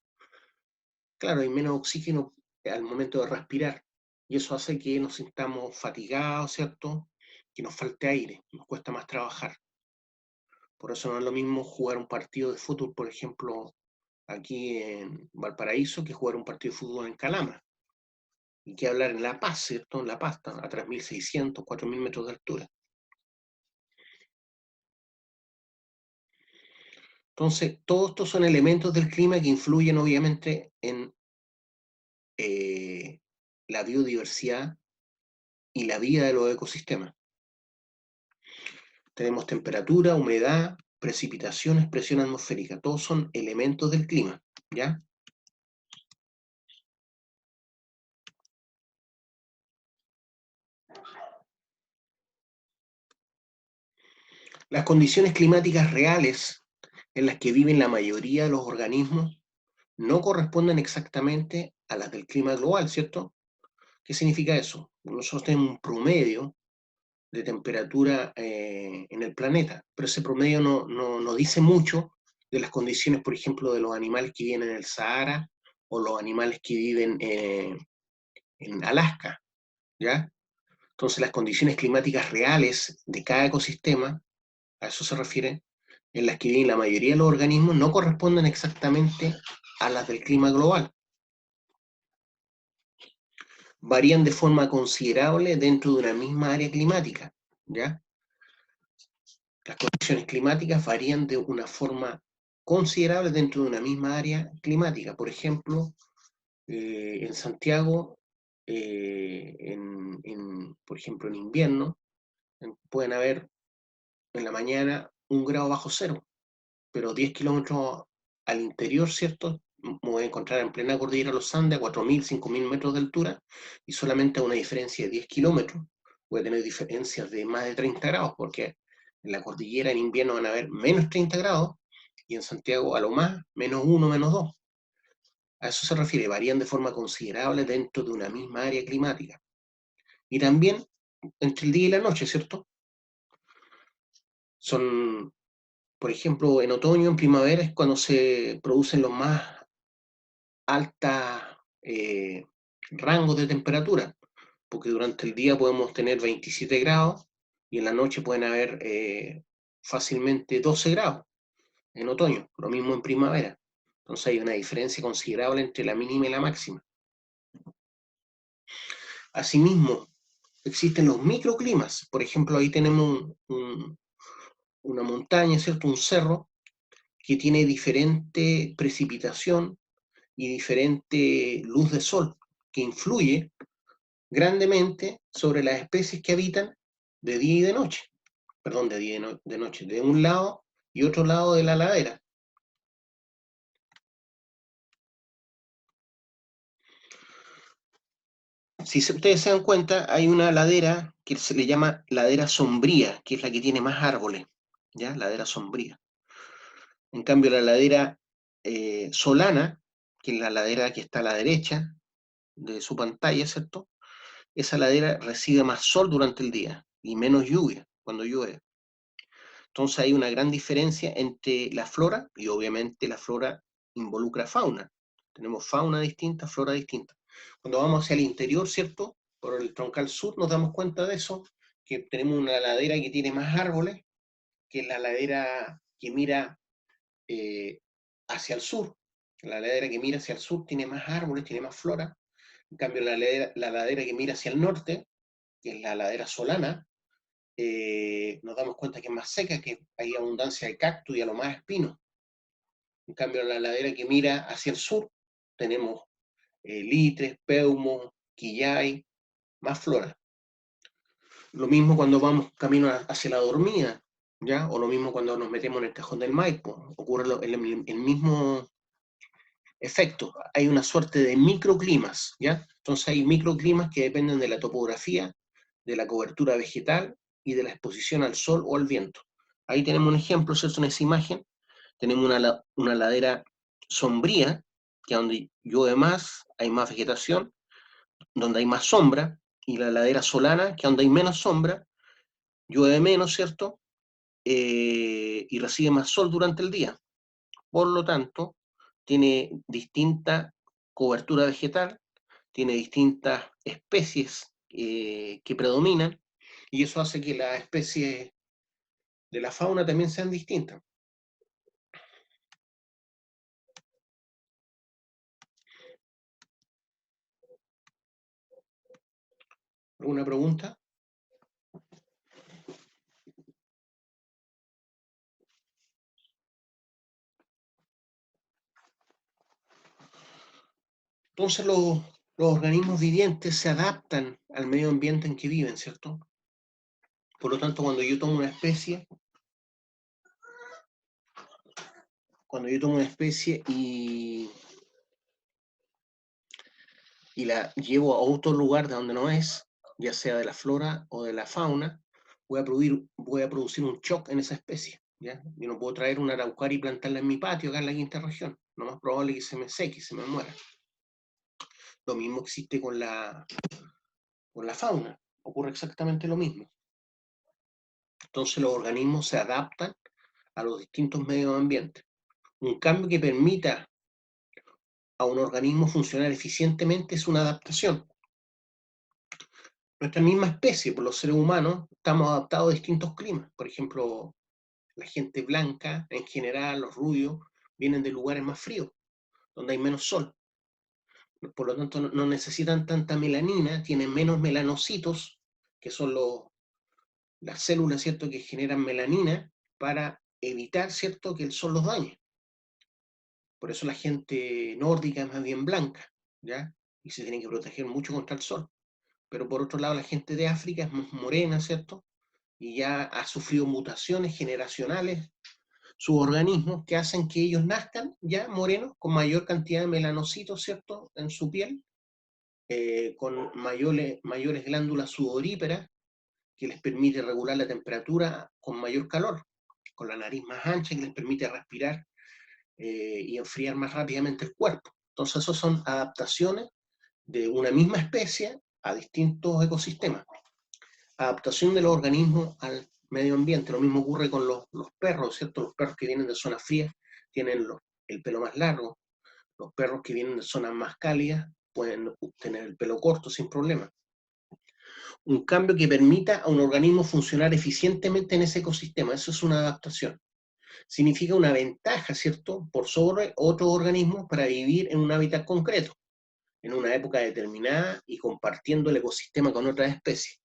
Claro, hay menos oxígeno al momento de respirar, y eso hace que nos sintamos fatigados, ¿cierto? Que nos falte aire, nos cuesta más trabajar. Por eso no es lo mismo jugar un partido de fútbol, por ejemplo, aquí en Valparaíso, que jugar un partido de fútbol en Calama. Y que hablar en La Paz, ¿cierto? En La Paz, a 3.600, 4.000 metros de altura. Entonces, todos estos son elementos del clima que influyen obviamente en la biodiversidad y la vida de los ecosistemas. Tenemos temperatura, humedad, precipitaciones, presión atmosférica. Todos son elementos del clima, ¿ya? Las condiciones climáticas reales en las que viven la mayoría de los organismos no corresponden exactamente a las del clima global, ¿cierto? ¿Qué significa eso? Nosotros tenemos un promedio de temperatura en el planeta, pero ese promedio no dice mucho de las condiciones, por ejemplo, de los animales que viven en el Sahara o los animales que viven en Alaska, ¿ya? Entonces las condiciones climáticas reales de cada ecosistema, a eso se refiere, en las que viven la mayoría de los organismos, no corresponden exactamente a las del clima global. Varían de forma considerable dentro de una misma área climática, ¿ya? Las condiciones climáticas varían de una forma considerable dentro de una misma área climática. Por ejemplo, en Santiago, por ejemplo, en invierno, pueden haber en la mañana 1 grado bajo cero, pero 10 kilómetros al interior, ¿cierto? Me voy a encontrar en plena cordillera de los Andes, a 4.000, 5.000 metros de altura, y solamente a una diferencia de 10 kilómetros voy a tener diferencias de más de 30 grados, porque en la cordillera en invierno van a haber menos 30 grados, y en Santiago a lo más, -1, -2. A eso se refiere, varían de forma considerable dentro de una misma área climática. Y también entre el día y la noche, ¿cierto? Son, por ejemplo, en otoño, en primavera es cuando se producen los más altos rangos de temperatura, porque durante el día podemos tener 27 grados y en la noche pueden haber fácilmente 12 grados en otoño, lo mismo en primavera. Entonces hay una diferencia considerable entre la mínima y la máxima. Asimismo, existen los microclimas. Por ejemplo, ahí tenemos una montaña, ¿cierto? Un cerro que tiene diferente precipitación y diferente luz de sol, que influye grandemente sobre las especies que habitan de día y de noche. Perdón, de día y de noche, de un lado y otro lado de la ladera. Si ustedes se dan cuenta, hay una ladera que se le llama ladera sombría, que es la que tiene más árboles, ¿ya? Ladera sombría. En cambio, la ladera solana, que es la ladera que está a la derecha de su pantalla, ¿cierto? Esa ladera recibe más sol durante el día y menos lluvia cuando llueve. Entonces hay una gran diferencia entre la flora, y obviamente la flora involucra fauna. Tenemos fauna distinta, flora distinta. Cuando vamos hacia el interior, ¿cierto? Por el troncal sur nos damos cuenta de eso, que tenemos una ladera que tiene más árboles, que es la ladera que mira hacia el sur. La ladera que mira hacia el sur tiene más árboles, tiene más flora. En cambio, la ladera que mira hacia el norte, que es la ladera solana, nos damos cuenta que es más seca, que hay abundancia de cactus y a lo más espinos. En cambio, en la ladera que mira hacia el sur, tenemos litres, peumos, quillay, más flora. Lo mismo cuando vamos camino hacia la dormida, ¿ya? O lo mismo cuando nos metemos en el cajón del Maipo. Ocurre el mismo efecto. Hay una suerte de microclimas, ¿ya? Entonces hay microclimas que dependen de la topografía, de la cobertura vegetal y de la exposición al sol o al viento. Ahí tenemos un ejemplo, ¿cierto? En esa imagen tenemos una ladera sombría, que donde llueve más, hay más vegetación, donde hay más sombra, y la ladera solana, que donde hay menos sombra, llueve menos, ¿cierto? Y recibe más sol durante el día. Por lo tanto, tiene distinta cobertura vegetal, tiene distintas especies que predominan, y eso hace que las especies de la fauna también sean distintas. ¿Alguna pregunta? Entonces los organismos vivientes se adaptan al medio ambiente en que viven, ¿cierto? Por lo tanto, cuando yo tomo una especie y la llevo a otro lugar de donde no es, ya sea de la flora o de la fauna, voy a producir un shock en esa especie, ¿ya? Yo no puedo traer una araucaria y plantarla en mi patio, acá en la quinta región. Lo más probable es que se me seque, se me muera. Lo mismo existe con la fauna. Ocurre exactamente lo mismo. Entonces los organismos se adaptan a los distintos medios ambientes. Un cambio que permita a un organismo funcionar eficientemente es una adaptación. Nuestra misma especie, por los seres humanos, estamos adaptados a distintos climas. Por ejemplo, la gente blanca, en general, los rubios, vienen de lugares más fríos, donde hay menos sol. Por lo tanto, no necesitan tanta melanina, tienen menos melanocitos, que son las células, ¿cierto?, que generan melanina para evitar, ¿cierto?, que el sol los dañe. Por eso la gente nórdica es más bien blanca, ¿ya? Y se tiene que proteger mucho contra el sol. Pero por otro lado, la gente de África es más morena, ¿cierto? Y ya ha sufrido mutaciones generacionales sus organismos que hacen que ellos nazcan ya morenos, con mayor cantidad de melanocitos, ¿cierto?, en su piel, con mayores glándulas sudoríparas, que les permite regular la temperatura con mayor calor, con la nariz más ancha, que les permite respirar y enfriar más rápidamente el cuerpo. Entonces, esas son adaptaciones de una misma especie a distintos ecosistemas. Adaptación de los organismos al medio ambiente. Lo mismo ocurre con los perros, ¿cierto? Los perros que vienen de zonas frías tienen el pelo más largo. Los perros que vienen de zonas más cálidas pueden tener el pelo corto sin problema. Un cambio que permita a un organismo funcionar eficientemente en ese ecosistema. Eso es una adaptación. Significa una ventaja, ¿cierto?, por sobre otros organismos para vivir en un hábitat concreto, en una época determinada y compartiendo el ecosistema con otras especies.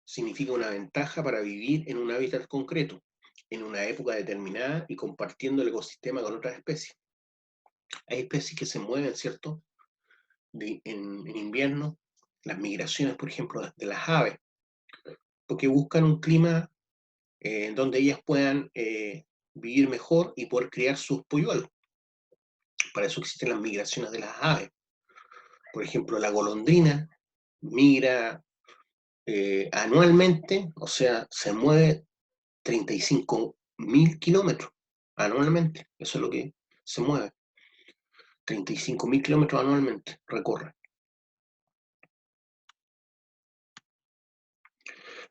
Significa una ventaja para vivir en un hábitat concreto, en una época determinada y compartiendo el ecosistema con otras especies. Hay especies que se mueven, ¿cierto?, en invierno, las migraciones, por ejemplo, de las aves, porque buscan un clima donde ellas puedan vivir mejor y poder criar sus polluelos. Para eso existen las migraciones de las aves. Por ejemplo, la golondrina migra anualmente, o sea, se mueve 35.000 kilómetros anualmente. Eso es lo que se mueve. 35.000 kilómetros anualmente recorre.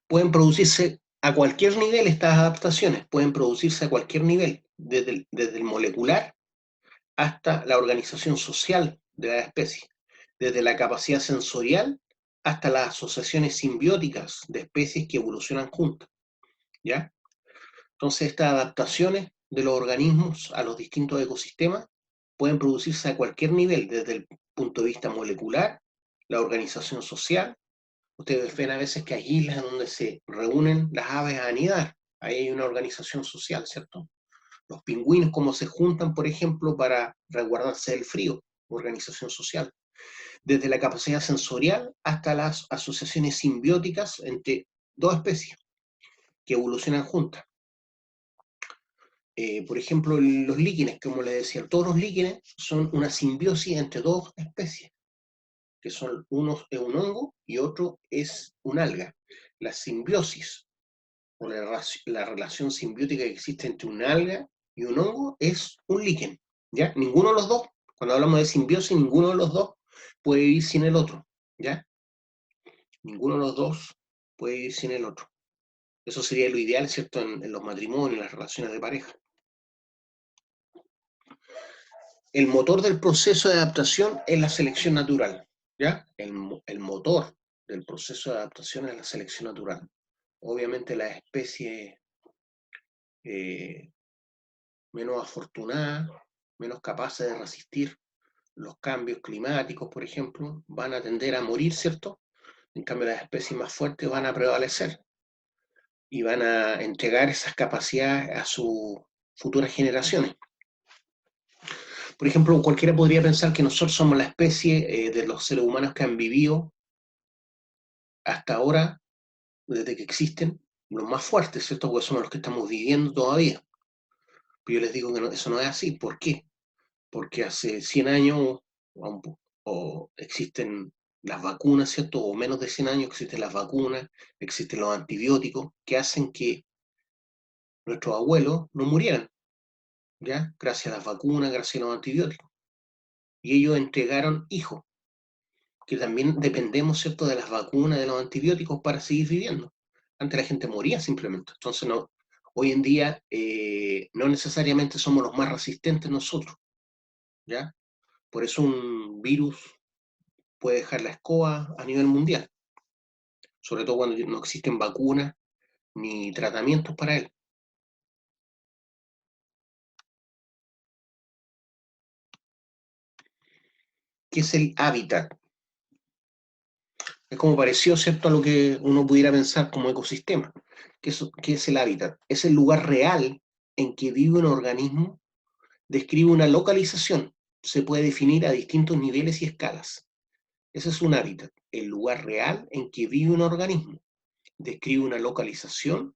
Pueden producirse a cualquier nivel estas adaptaciones, pueden producirse a cualquier nivel, desde el molecular hasta la organización social de la especie, desde la capacidad sensorial hasta las asociaciones simbióticas de especies que evolucionan juntas, ¿ya? Entonces, estas adaptaciones de los organismos a los distintos ecosistemas pueden producirse a cualquier nivel, desde el punto de vista molecular, la organización social. Ustedes ven a veces que hay islas donde se reúnen las aves a anidar. Ahí hay una organización social, ¿cierto? Los pingüinos, cómo se juntan, por ejemplo, para resguardarse del frío, organización social. Desde la capacidad sensorial hasta las asociaciones simbióticas entre dos especies que evolucionan juntas. Por ejemplo, los líquenes, como les decía, todos los líquenes son una simbiosis entre dos especies, que son uno es un hongo y otro es un alga. La simbiosis, o la relación simbiótica que existe entre un alga y un hongo, es un líquen, ¿ya? Ninguno de los dos, cuando hablamos de simbiosis, ninguno de los dos puede vivir sin el otro, ¿ya? Ninguno de los dos puede vivir sin el otro. Eso sería lo ideal, ¿cierto?, en los matrimonios, en las relaciones de pareja. El motor del proceso de adaptación es la selección natural, ¿ya? El motor del proceso de adaptación es la selección natural. Obviamente las especies menos afortunadas, menos capaces de resistir los cambios climáticos, por ejemplo, van a tender a morir, ¿cierto? En cambio, las especies más fuertes van a prevalecer y van a entregar esas capacidades a sus futuras generaciones. Por ejemplo, cualquiera podría pensar que nosotros somos la especie de los seres humanos que han vivido hasta ahora, desde que existen, los más fuertes, ¿cierto? Porque somos los que estamos viviendo todavía. Pero yo les digo que no, eso no es así. ¿Por qué? Porque hace 100 años o existen las vacunas, ¿cierto? O menos de 100 años existen las vacunas, existen los antibióticos que hacen que nuestros abuelos no murieran, ¿ya? Gracias a las vacunas, gracias a los antibióticos. Y ellos entregaron hijos, que también dependemos, ¿cierto?, de las vacunas, de los antibióticos para seguir viviendo. Antes la gente moría simplemente. Entonces, no, hoy en día no necesariamente somos los más resistentes nosotros, ¿ya? Por eso un virus puede dejar la escoba a nivel mundial, sobre todo cuando no existen vacunas ni tratamientos para él. ¿Qué es el hábitat? Es como parecido, ¿cierto?, a lo que uno pudiera pensar como ecosistema. ¿Qué es el hábitat? Es el lugar real en que vive un organismo, describe una localización, se puede definir a distintos niveles y escalas. Ese es un hábitat, el lugar real en que vive un organismo, describe una localización,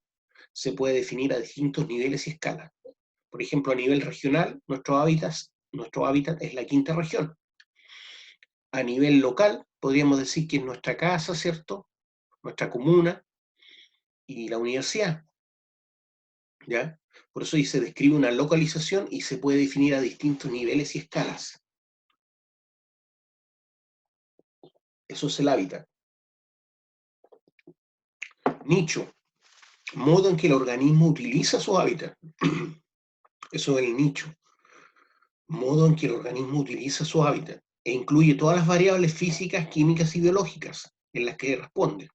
se puede definir a distintos niveles y escalas. Por ejemplo, a nivel regional, nuestro hábitat es la quinta región. A nivel local, podríamos decir que es nuestra casa, ¿cierto?, nuestra comuna y la universidad, ¿ya? Por eso se describe una localización y se puede definir a distintos niveles y escalas. Eso es el hábitat. Nicho, modo en que el organismo utiliza su hábitat. Eso es el nicho. modo en que el organismo utiliza su hábitat, e incluye todas las variables físicas, químicas y biológicas en las que responde.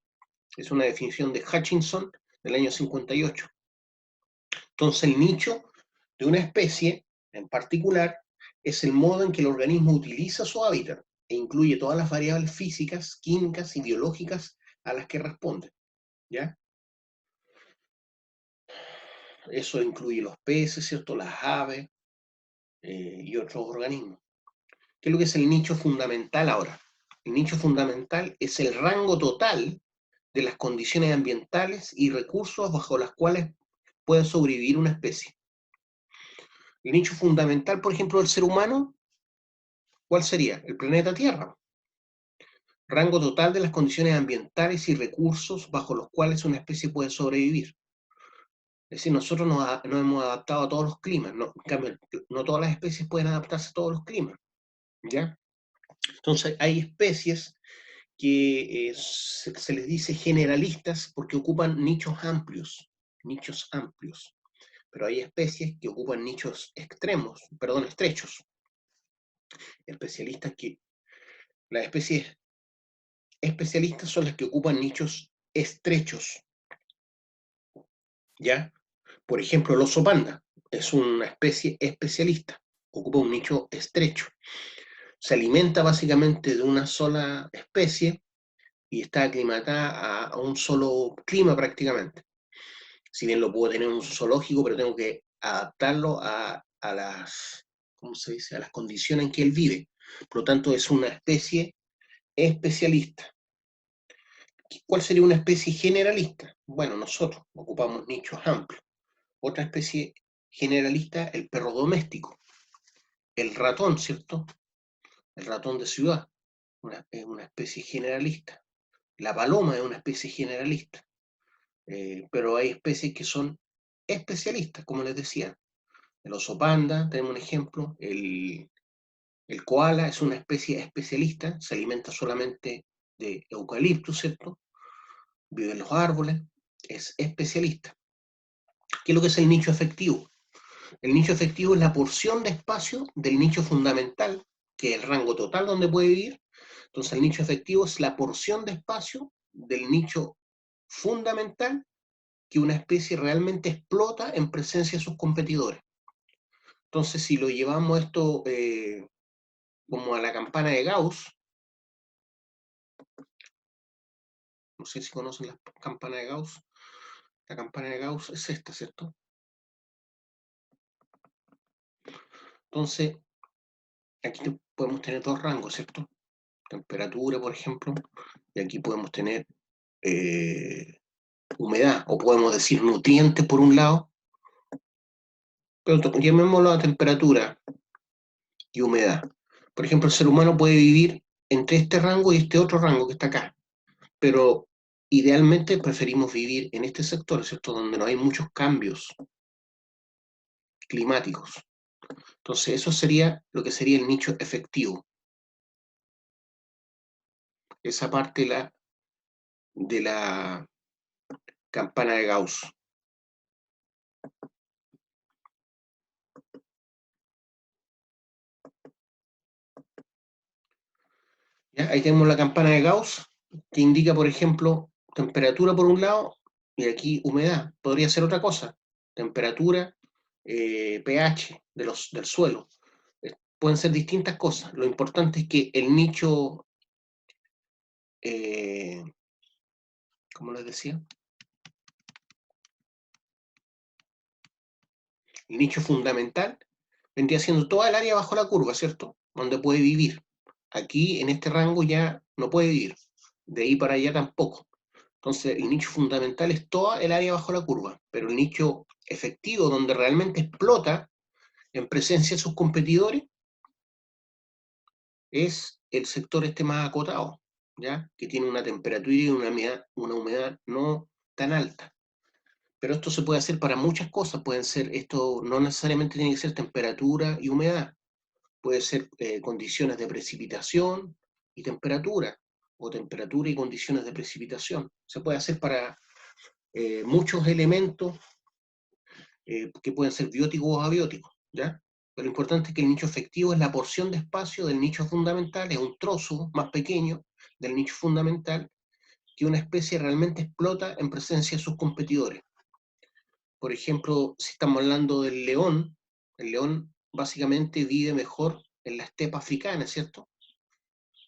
Es una definición de Hutchinson del año 58. Entonces, el nicho de una especie en particular es el modo en que el organismo utiliza su hábitat e incluye todas las variables físicas, químicas y biológicas a las que responde. ¿Ya? Eso incluye los peces, ¿cierto? Las aves y otros organismos. ¿Qué es lo que es el nicho fundamental ahora? El nicho fundamental es el rango total de las condiciones ambientales y recursos bajo las cuales puede sobrevivir una especie. El nicho fundamental, por ejemplo, del ser humano, ¿cuál sería? El planeta Tierra. Rango total de las condiciones ambientales y recursos bajo los cuales una especie puede sobrevivir. Es decir, nosotros nos hemos adaptado a todos los climas, no, en cambio, no todas las especies pueden adaptarse a todos los climas. ¿Ya? Entonces, hay especies que se les dice generalistas porque ocupan nichos amplios, pero hay especies que ocupan nichos estrechos. Las especies especialistas son las que ocupan nichos estrechos, ¿ya? Por ejemplo, el oso panda es una especie especialista, ocupa un nicho estrecho. Se alimenta básicamente de una sola especie y está aclimatada a un solo clima prácticamente. Si bien lo puedo tener en un zoológico, pero tengo que adaptarlo a las, ¿cómo se dice?, a las condiciones en que él vive. Por lo tanto, es una especie especialista. ¿Cuál sería una especie generalista? Bueno, nosotros ocupamos nichos amplios. Otra especie generalista, el perro doméstico. El ratón, ¿cierto? El ratón de ciudad, es una especie generalista. La paloma es una especie generalista. Pero hay especies que son especialistas, como les decía. El oso panda, tenemos un ejemplo. El koala es una especie especialista, se alimenta solamente de eucalipto, ¿cierto? Vive en los árboles, es especialista. ¿Qué es lo que es el nicho efectivo? El nicho efectivo es la porción de espacio del nicho fundamental, que es el rango total donde puede vivir. Entonces el nicho efectivo es la porción de espacio del nicho fundamental que una especie realmente explota en presencia de sus competidores. Entonces, si lo llevamos esto como a la campana de Gauss, no sé si conocen la campana de Gauss, la campana de Gauss es esta, ¿cierto? Entonces, aquí podemos tener dos rangos, ¿cierto? Temperatura, por ejemplo, y aquí podemos tener humedad, o podemos decir nutriente por un lado, pero llamémoslo a temperatura y humedad. Por ejemplo, el ser humano puede vivir entre este rango y este otro rango que está acá, pero idealmente preferimos vivir en este sector, ¿cierto? Donde no hay muchos cambios climáticos. Entonces, eso sería lo que sería el nicho efectivo. Esa parte de la campana de Gauss. ¿Ya? Ahí tenemos la campana de Gauss, que indica, por ejemplo, temperatura por un lado, y aquí humedad. Podría ser otra cosa. Temperatura, pH del suelo. Pueden ser distintas cosas. Lo importante es que el nicho, ¿cómo les decía? El nicho fundamental vendría siendo toda el área bajo la curva, ¿cierto? Donde puede vivir. Aquí, en este rango, ya no puede vivir. De ahí para allá tampoco. Entonces, el nicho fundamental es toda el área bajo la curva, pero el nicho efectivo, donde realmente explota en presencia de sus competidores, es el sector este más acotado, ¿ya? Que tiene una temperatura y una humedad no tan alta. Pero esto se puede hacer para muchas cosas. Esto no necesariamente tiene que ser temperatura y humedad. Puede ser condiciones de precipitación y temperatura, o temperatura y condiciones de precipitación. Se puede hacer para muchos elementos que pueden ser bióticos o abióticos, ¿ya? Pero lo importante es que el nicho efectivo es la porción de espacio del nicho fundamental, es un trozo más pequeño del nicho fundamental que una especie realmente explota en presencia de sus competidores. Por ejemplo, si estamos hablando del león, el león básicamente vive mejor en la estepa africana, ¿cierto?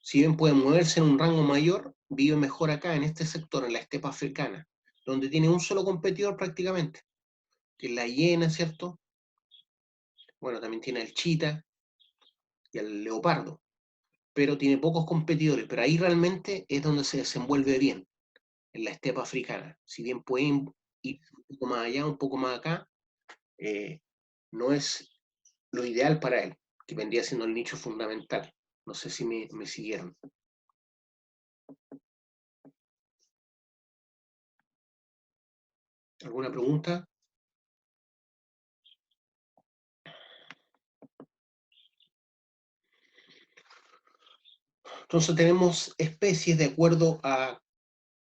Si bien puede moverse en un rango mayor, vive mejor acá, en este sector, en la estepa africana, donde tiene un solo competidor prácticamente, que es la hiena, ¿cierto? Bueno, también tiene el chita y el leopardo, pero tiene pocos competidores, pero ahí realmente es donde se desenvuelve bien, en la estepa africana. Si bien pueden ir un poco más allá, un poco más acá, no es lo ideal para él, que vendría siendo el nicho fundamental. No sé si me siguieron. ¿Alguna pregunta? Entonces tenemos especies de acuerdo a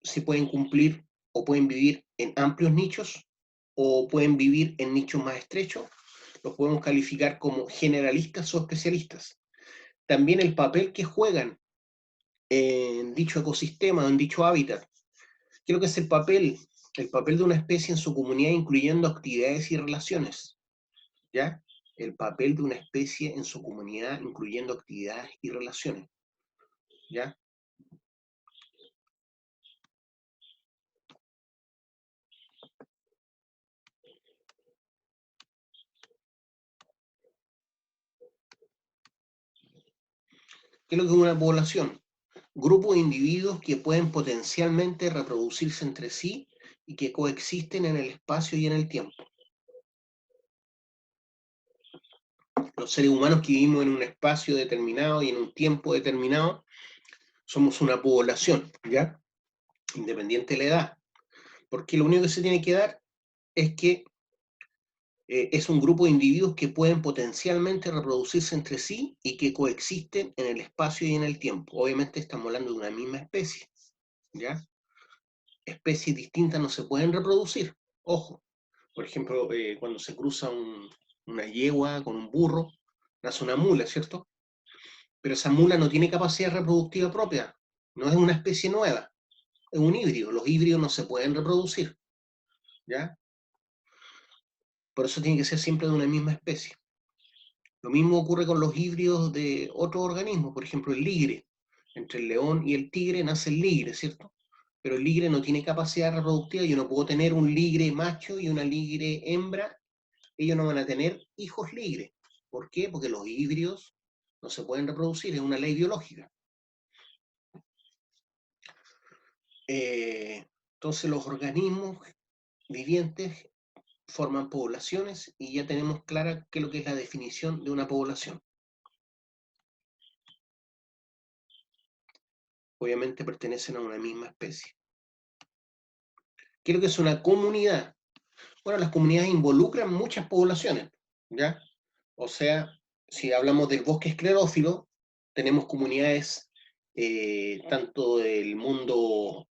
si pueden cumplir o pueden vivir en amplios nichos o pueden vivir en nichos más estrechos. Los podemos calificar como generalistas o especialistas. También el papel que juegan en dicho ecosistema o en dicho hábitat. ¿Qué es lo que es el papel? El papel de una especie en su comunidad incluyendo actividades y relaciones. ¿Ya? El papel de una especie en su comunidad incluyendo actividades y relaciones. ¿Ya? ¿Qué es lo que es una población? Grupo de individuos que pueden potencialmente reproducirse entre sí y que coexisten en el espacio y en el tiempo. Los seres humanos que vivimos en un espacio determinado y en un tiempo determinado somos una población, ¿ya? Independiente de la edad. Porque lo único que se tiene que dar es que es un grupo de individuos que pueden potencialmente reproducirse entre sí y que coexisten en el espacio y en el tiempo. Obviamente estamos hablando de una misma especie, ¿ya? Especies distintas no se pueden reproducir, ojo. Por ejemplo, cuando se cruza una yegua con un burro, nace una mula, ¿cierto? Pero esa mula no tiene capacidad reproductiva propia, no es una especie nueva, es un híbrido. Los híbridos no se pueden reproducir, ¿ya? Por eso tiene que ser siempre de una misma especie. Lo mismo ocurre con los híbridos de otros organismos, por ejemplo el ligre. Entre el león y el tigre nace el ligre, ¿cierto? Pero el ligre no tiene capacidad reproductiva, yo no puedo tener un ligre macho y una ligre hembra, ellos no van a tener hijos ligres. ¿Por qué? Porque los híbridos no se pueden reproducir, es una ley biológica. Entonces los organismos vivientes forman poblaciones y ya tenemos clara qué es lo que es la definición de una población. Obviamente pertenecen a una misma especie. ¿Qué es lo que es una comunidad? Bueno, las comunidades involucran muchas poblaciones, ¿ya? O sea, si hablamos del bosque esclerófilo, tenemos comunidades tanto del mundo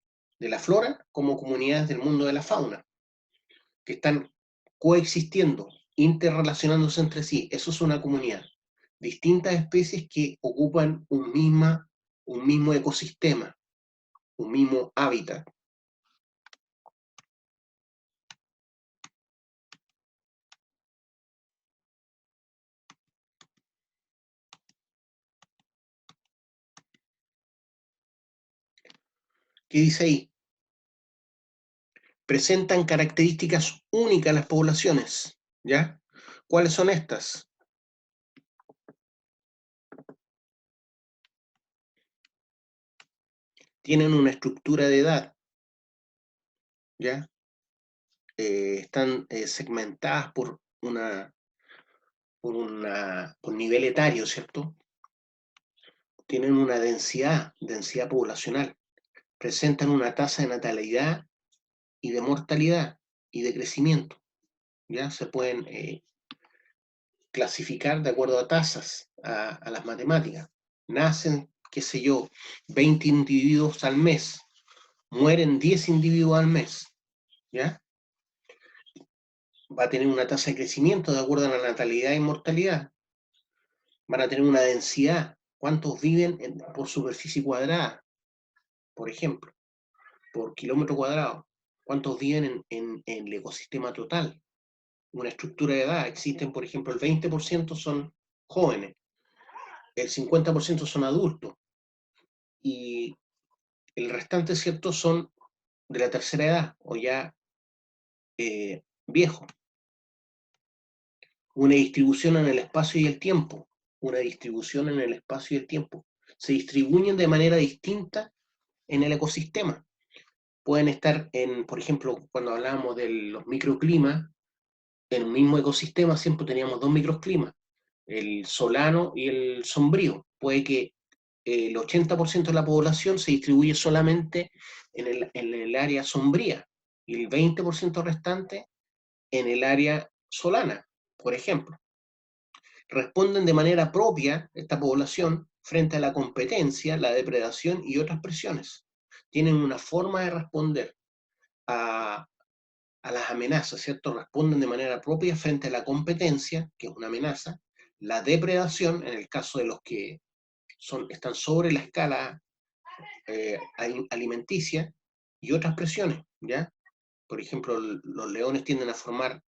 de la flora como comunidades del mundo de la fauna, que están coexistiendo, interrelacionándose entre sí. Eso es una comunidad. Distintas especies que ocupan un mismo ecosistema, un mismo hábitat. ¿Qué dice ahí? Presentan características únicas las poblaciones, ¿ya? ¿Cuáles son estas? Tienen una estructura de edad, ¿ya? Están segmentadas por nivel etario, ¿cierto? Tienen una densidad poblacional, presentan una tasa de natalidad y de mortalidad y de crecimiento, ¿ya? Se pueden clasificar de acuerdo a tasas, a las matemáticas. Nacen, qué sé yo, 20 individuos al mes, mueren 10 individuos al mes, ¿ya? va a tener una tasa de crecimiento de acuerdo a la natalidad y mortalidad. Van a tener una densidad, cuántos viven por superficie cuadrada, por ejemplo, por kilómetro cuadrado, cuántos viven en el ecosistema total, una estructura de edad. Existen, por ejemplo, el 20% son jóvenes, el 50% son adultos, y el restante, ¿cierto?, son de la tercera edad, o ya viejos. Una distribución en el espacio y el tiempo, una distribución en el espacio y el tiempo. Se distribuyen de manera distinta en el ecosistema. Pueden estar por ejemplo, cuando hablábamos de los microclimas, en un mismo ecosistema siempre teníamos dos microclimas, el solano y el sombrío. Puede que el 80% de la población se distribuye solamente en el área sombría y el 20% restante en el área solana, por ejemplo. Responden de manera propia esta población frente a la competencia, la depredación y otras presiones. Tienen una forma de responder a las amenazas, ¿cierto? Responden de manera propia frente a la competencia, que es una amenaza, la depredación, en el caso de los que están sobre la escala alimenticia, y otras presiones, ¿ya? Por ejemplo, los leones tienden a formar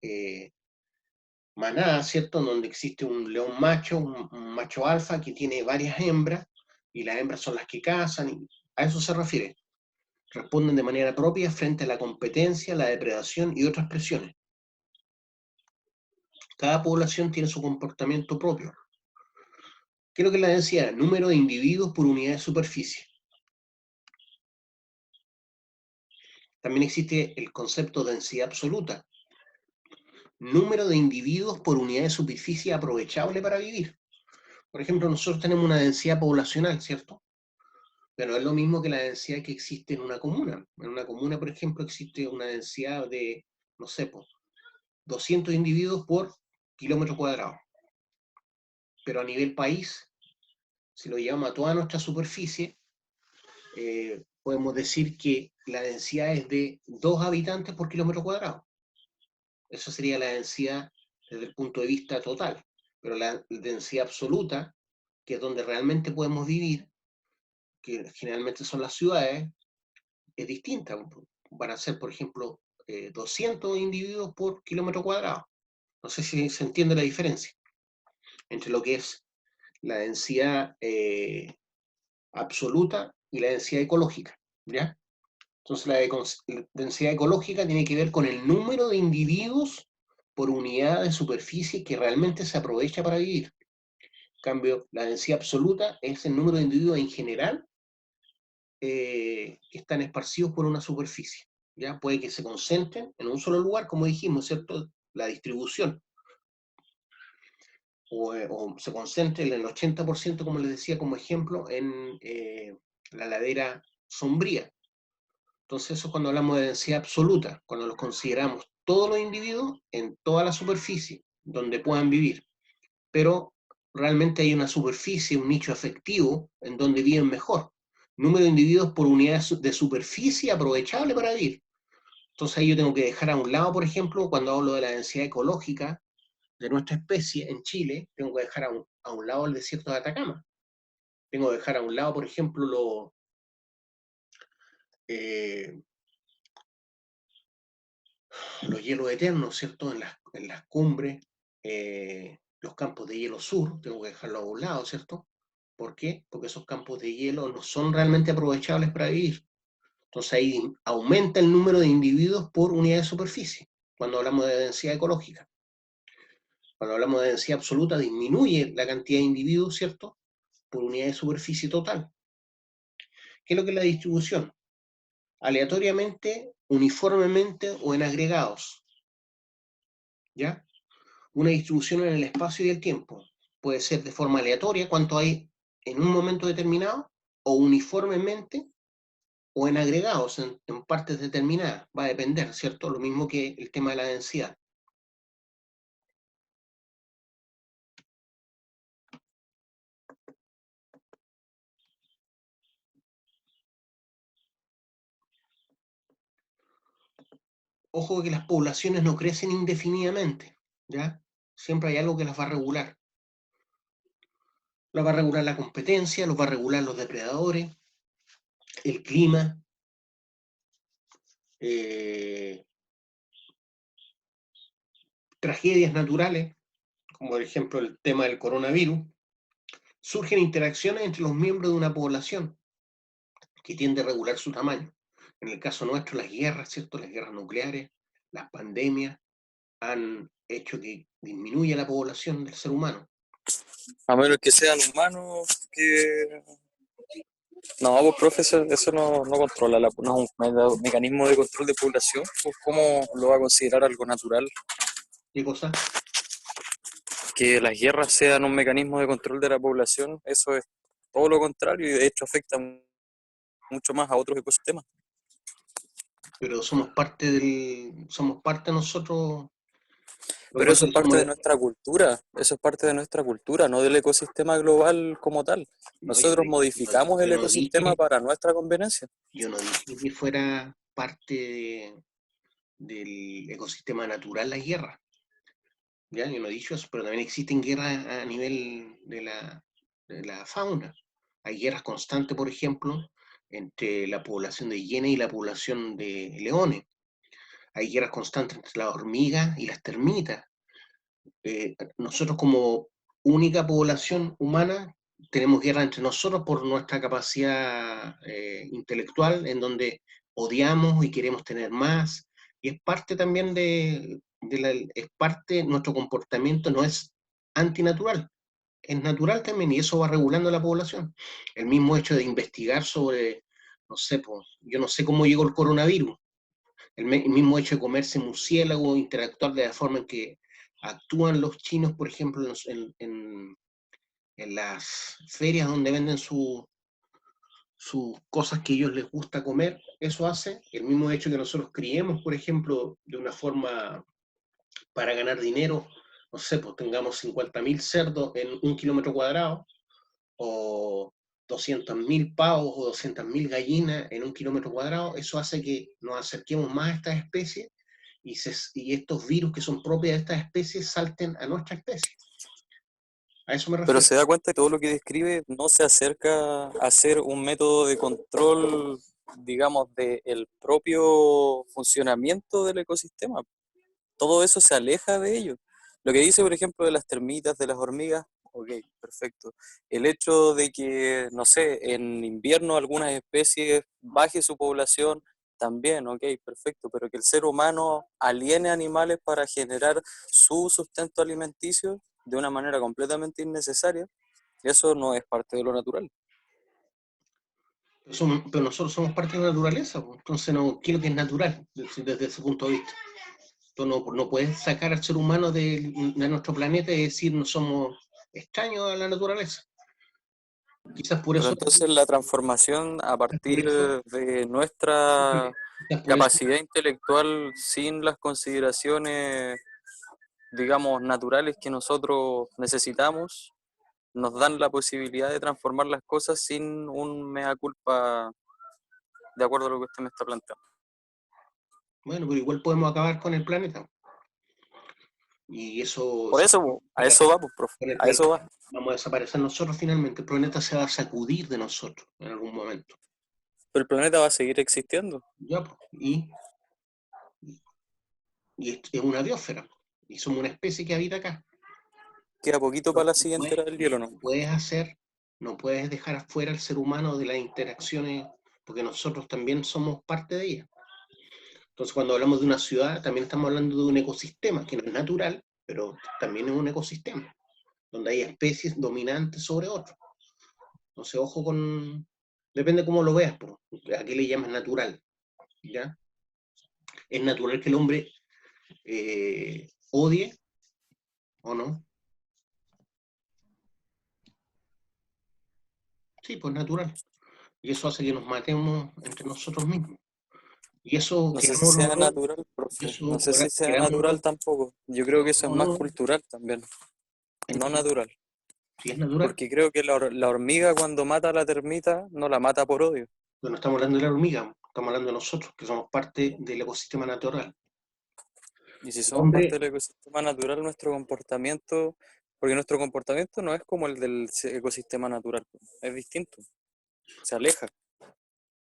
manadas, ¿cierto? En donde existe un león macho, un macho alfa que tiene varias hembras, y las hembras son las que cazan, y a eso se refiere. Responden de manera propia frente a la competencia, la depredación y otras presiones. Cada población tiene su comportamiento propio. ¿Qué es lo que es la densidad? Número de individuos por unidad de superficie. También existe el concepto de densidad absoluta. Número de individuos por unidad de superficie aprovechable para vivir. Por ejemplo, nosotros tenemos una densidad poblacional, ¿cierto? Pero es lo mismo que la densidad que existe en una comuna. En una comuna, por ejemplo, existe una densidad de, no sé, pues, 200 individuos por kilómetro cuadrado. Pero a nivel país, si lo llevamos a toda nuestra superficie, podemos decir que la densidad es de 2 habitantes por kilómetro cuadrado. Eso sería la densidad desde el punto de vista total. Pero la densidad absoluta, que es donde realmente podemos vivir, que generalmente son las ciudades, es distinta. Van a ser, por ejemplo, 200 individuos por kilómetro cuadrado. No sé si se entiende la diferencia entre lo que es la densidad absoluta y la densidad ecológica, ¿ya? Entonces la densidad ecológica tiene que ver con el número de individuos por unidad de superficie que realmente se aprovecha para vivir. En cambio, la densidad absoluta es el número de individuos en general que están esparcidos por una superficie. ¿Ya? Puede que se concentren en un solo lugar, como dijimos, ¿cierto? La distribución. O se concentren en el 80%, como les decía, como ejemplo, en la ladera sombría. Entonces eso es cuando hablamos de densidad absoluta, cuando los consideramos todos los individuos en toda la superficie donde puedan vivir. Pero realmente hay una superficie, un nicho efectivo en donde viven mejor. Número de individuos por unidad de superficie aprovechable para vivir. Entonces ahí yo tengo que dejar a un lado, por ejemplo, cuando hablo de la densidad ecológica de nuestra especie en Chile, tengo que dejar a un lado el desierto de Atacama. Tengo que dejar a un lado, por ejemplo, los hielos eternos, ¿cierto? En las cumbres, los campos de hielo sur, tengo que dejarlo a un lado, ¿cierto? ¿Por qué? Porque esos campos de hielo no son realmente aprovechables para vivir. Entonces ahí aumenta el número de individuos por unidad de superficie, cuando hablamos de densidad ecológica. Cuando hablamos de densidad absoluta, disminuye la cantidad de individuos, ¿cierto? Por unidad de superficie total. ¿Qué es lo que es la distribución? Aleatoriamente, uniformemente o en agregados. ¿Ya? Una distribución en el espacio y el tiempo. Puede ser de forma aleatoria, cuánto hay en un momento determinado, o uniformemente, o en agregados, en partes determinadas. Va a depender, ¿cierto? Lo mismo que el tema de la densidad. ojo que las poblaciones no crecen indefinidamente, ¿ya? Siempre hay algo que las va a regular. Las va a regular la competencia, los va a regular los depredadores, el clima, tragedias naturales, como por ejemplo el tema del coronavirus. Surgen interacciones entre los miembros de una población que tiende a regular su tamaño. En el caso nuestro, las guerras, ¿cierto? Las guerras nucleares, las pandemias, han hecho que disminuya la población del ser humano. A menos que sean humanos que... No, pues profesor, eso no controla, no es un mecanismo de control de población, pues ¿cómo lo va a considerar algo natural? ¿Qué cosa? Que las guerras sean un mecanismo de control de la población, eso es todo lo contrario y de hecho afecta mucho más a otros ecosistemas. Pero somos parte nosotros. Pero eso es parte de nuestra cultura, eso es parte de nuestra cultura, no del ecosistema global como tal. No, Nosotros modificamos el ecosistema para nuestra conveniencia. Yo no dije que fuera parte del ecosistema natural la guerra. ¿Ya? Yo no he dicho eso, pero también existen guerras a nivel de la fauna. Hay guerras constantes, por ejemplo, entre la población de hienas y la población de leones. Hay guerras constantes entre las hormigas y las termitas. Nosotros como única población humana tenemos guerra entre nosotros por nuestra capacidad intelectual, en donde odiamos y queremos tener más, y es parte también es parte, nuestro comportamiento no es antinatural, es natural también, y eso va regulando la población. El mismo hecho de investigar sobre, no sé, pues, yo no sé cómo llegó el coronavirus, el mismo hecho de comerse murciélago, interactuar de la forma en que actúan los chinos, por ejemplo, en las ferias donde venden sus cosas que a ellos les gusta comer, eso hace el mismo hecho que nosotros criemos, por ejemplo, de una forma para ganar dinero, no sé, pues tengamos 50.000 cerdos en 1 km², o 200.000 pavos o 200.000 gallinas en 1 km², eso hace que nos acerquemos más a estas especies y estos virus que son propios de estas especies salten a nuestra especie. A eso me refiero. Pero se da cuenta que todo lo que describe no se acerca a ser un método de control, digamos, del propio funcionamiento del ecosistema. Todo eso se aleja de ello. Lo que dice, por ejemplo, de las termitas, de las hormigas, ok, perfecto. El hecho de que, no sé, en invierno algunas especies baje su población, también, ok, perfecto, pero que el ser humano aliene animales para generar su sustento alimenticio de una manera completamente innecesaria, eso no es parte de lo natural. Pero nosotros somos parte de la naturaleza, pues. Entonces, no, ¿qué es lo que es natural desde ese punto de vista? Tú no puedes sacar al ser humano de nuestro planeta y decir no somos extraños a la naturaleza. Quizás por Pero eso, entonces la transformación a partir de nuestra quizás por eso capacidad intelectual sin las consideraciones, digamos, naturales que nosotros necesitamos, nos dan la posibilidad de transformar las cosas sin un mea culpa, de acuerdo a lo que usted me está planteando. bueno, pero igual podemos acabar con el planeta. Y eso, Por eso, a eso va, pues, profe, a eso va. vamos a desaparecer nosotros finalmente. El planeta se va a sacudir de nosotros en algún momento. Pero el planeta va a seguir existiendo. ¿Ya? Pues, y es una biosfera. Y somos una especie que habita acá. Queda poquito para la siguiente era del hielo, ¿no? No puedes dejar afuera al ser humano de las interacciones, porque nosotros también somos parte de ella. Entonces, cuando hablamos de una ciudad, también estamos hablando de un ecosistema, que no es natural, pero también es un ecosistema, donde hay especies dominantes sobre otras. Entonces, ojo con... Depende cómo lo veas, ¿a qué le llamas natural? ¿Ya? ¿Es natural que el hombre odie o no? Sí, pues natural. Y eso hace que nos matemos entre nosotros mismos. Y eso, No sé si queramos o sea no, natural, profe. No eso, sé si sea queramos o natural no, tampoco. Yo creo que eso es más no, cultural también, no natural. si es natural. Porque creo que la hormiga cuando mata a la termita no la mata por odio. Pero no estamos hablando de la hormiga, estamos hablando de nosotros, que somos parte del ecosistema natural. Y si El somos parte hombre, del ecosistema natural, nuestro comportamiento, porque nuestro comportamiento no es como el del ecosistema natural, es distinto, se aleja.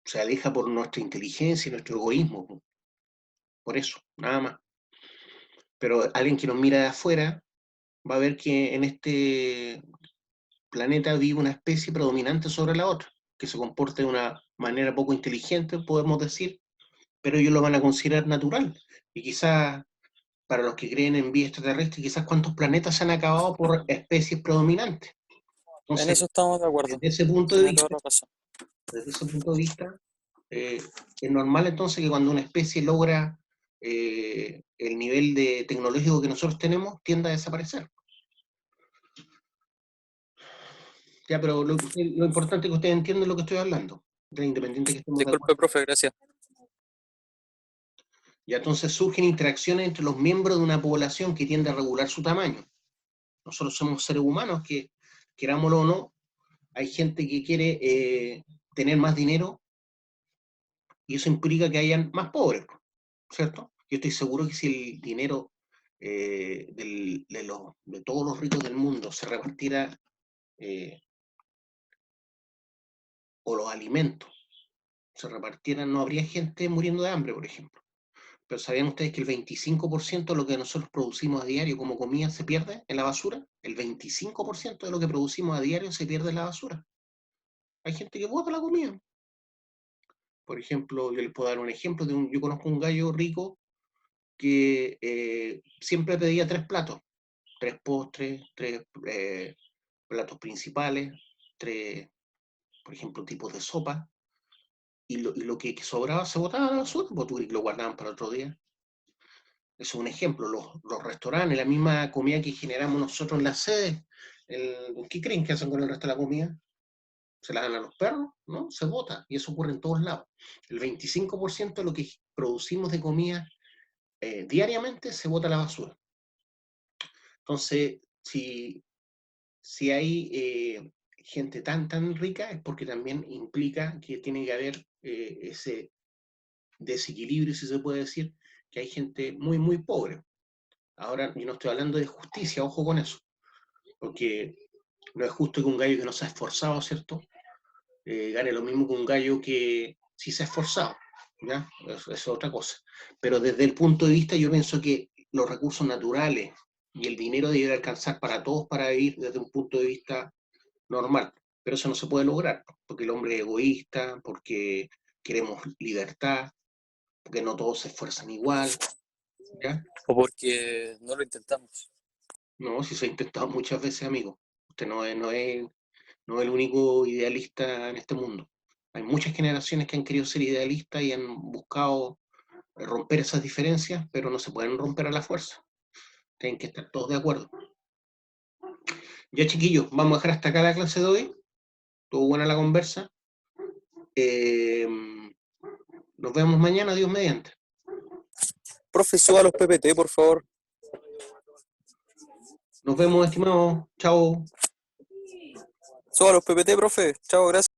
se aleja por nuestra inteligencia y nuestro egoísmo, po. Por eso, nada más. Pero alguien que nos mira de afuera va a ver que en este planeta vive una especie predominante sobre la otra, que se comporta de una manera poco inteligente, podemos decir, pero ellos lo van a considerar natural. Y quizás, para los que creen en vida extraterrestre, quizás cuántos planetas se han acabado por especies predominantes. En Entonces, eso estamos de acuerdo, desde ese punto de tiene toda vista, la razón. desde ese punto de vista, es normal entonces que cuando una especie logra el nivel de tecnológico que nosotros tenemos, tienda a desaparecer. Ya, pero lo importante es que ustedes entiendan lo que estoy hablando, de independiente que estemos de Disculpe, acuerdo. profe, gracias. Y entonces surgen interacciones entre los miembros de una población que tiende a regular su tamaño. Nosotros somos seres humanos que, querámoslo o no, hay gente que quiere tener más dinero y eso implica que hayan más pobres, ¿cierto? Yo estoy seguro que si el dinero de todos los ricos del mundo se repartiera, o los alimentos se repartieran, no habría gente muriendo de hambre, por ejemplo. Pero ¿sabían ustedes que el 25% de lo que nosotros producimos a diario como comida se pierde en la basura? El 25% de lo que producimos a diario se pierde en la basura. Hay gente que bota la comida. Por ejemplo, yo les puedo dar un ejemplo yo conozco un gallo rico que siempre pedía 3 platos, 3 postres, 3 platos principales, 3, por ejemplo, tipos de sopa, y lo que sobraba se botaba a la basura, porque lo guardaban para otro día. Eso es un ejemplo. Los restaurantes, la misma comida que generamos nosotros en la sede, ¿qué creen que hacen con el resto de la comida? ¿Se la dan a los perros? ¿No? Se bota, y eso ocurre en todos lados. El 25% de lo que producimos de comida diariamente se bota a la basura. Entonces, si hay gente tan rica, es porque también implica que tiene que haber ese desequilibrio, si se puede decir, que hay gente muy pobre. Ahora, yo no estoy hablando de justicia, ojo con eso, porque no es justo que un gallo que no se ha esforzado, ¿cierto? Gane lo mismo que un gallo que sí se ha esforzado, ¿ya? Eso es otra cosa. Pero desde el punto de vista, yo pienso que los recursos naturales y el dinero debe alcanzar para todos para vivir desde un punto de vista normal. Pero eso no se puede lograr, porque el hombre es egoísta, porque queremos libertad, porque no todos se esfuerzan igual, ¿ya? O porque no lo intentamos. No, si se ha intentado muchas veces, amigo. Usted no es el único idealista en este mundo. Hay muchas generaciones que han querido ser idealistas y han buscado romper esas diferencias, pero no se pueden romper a la fuerza. Tienen que estar todos de acuerdo. Ya, chiquillos, vamos a dejar hasta acá la clase de hoy. Estuvo buena la conversa. Eh, nos vemos mañana, Dios mediante. Profe, suba los PPT, por favor. Nos vemos, estimados. Chao. Suba los PPT, profe. Chao, gracias.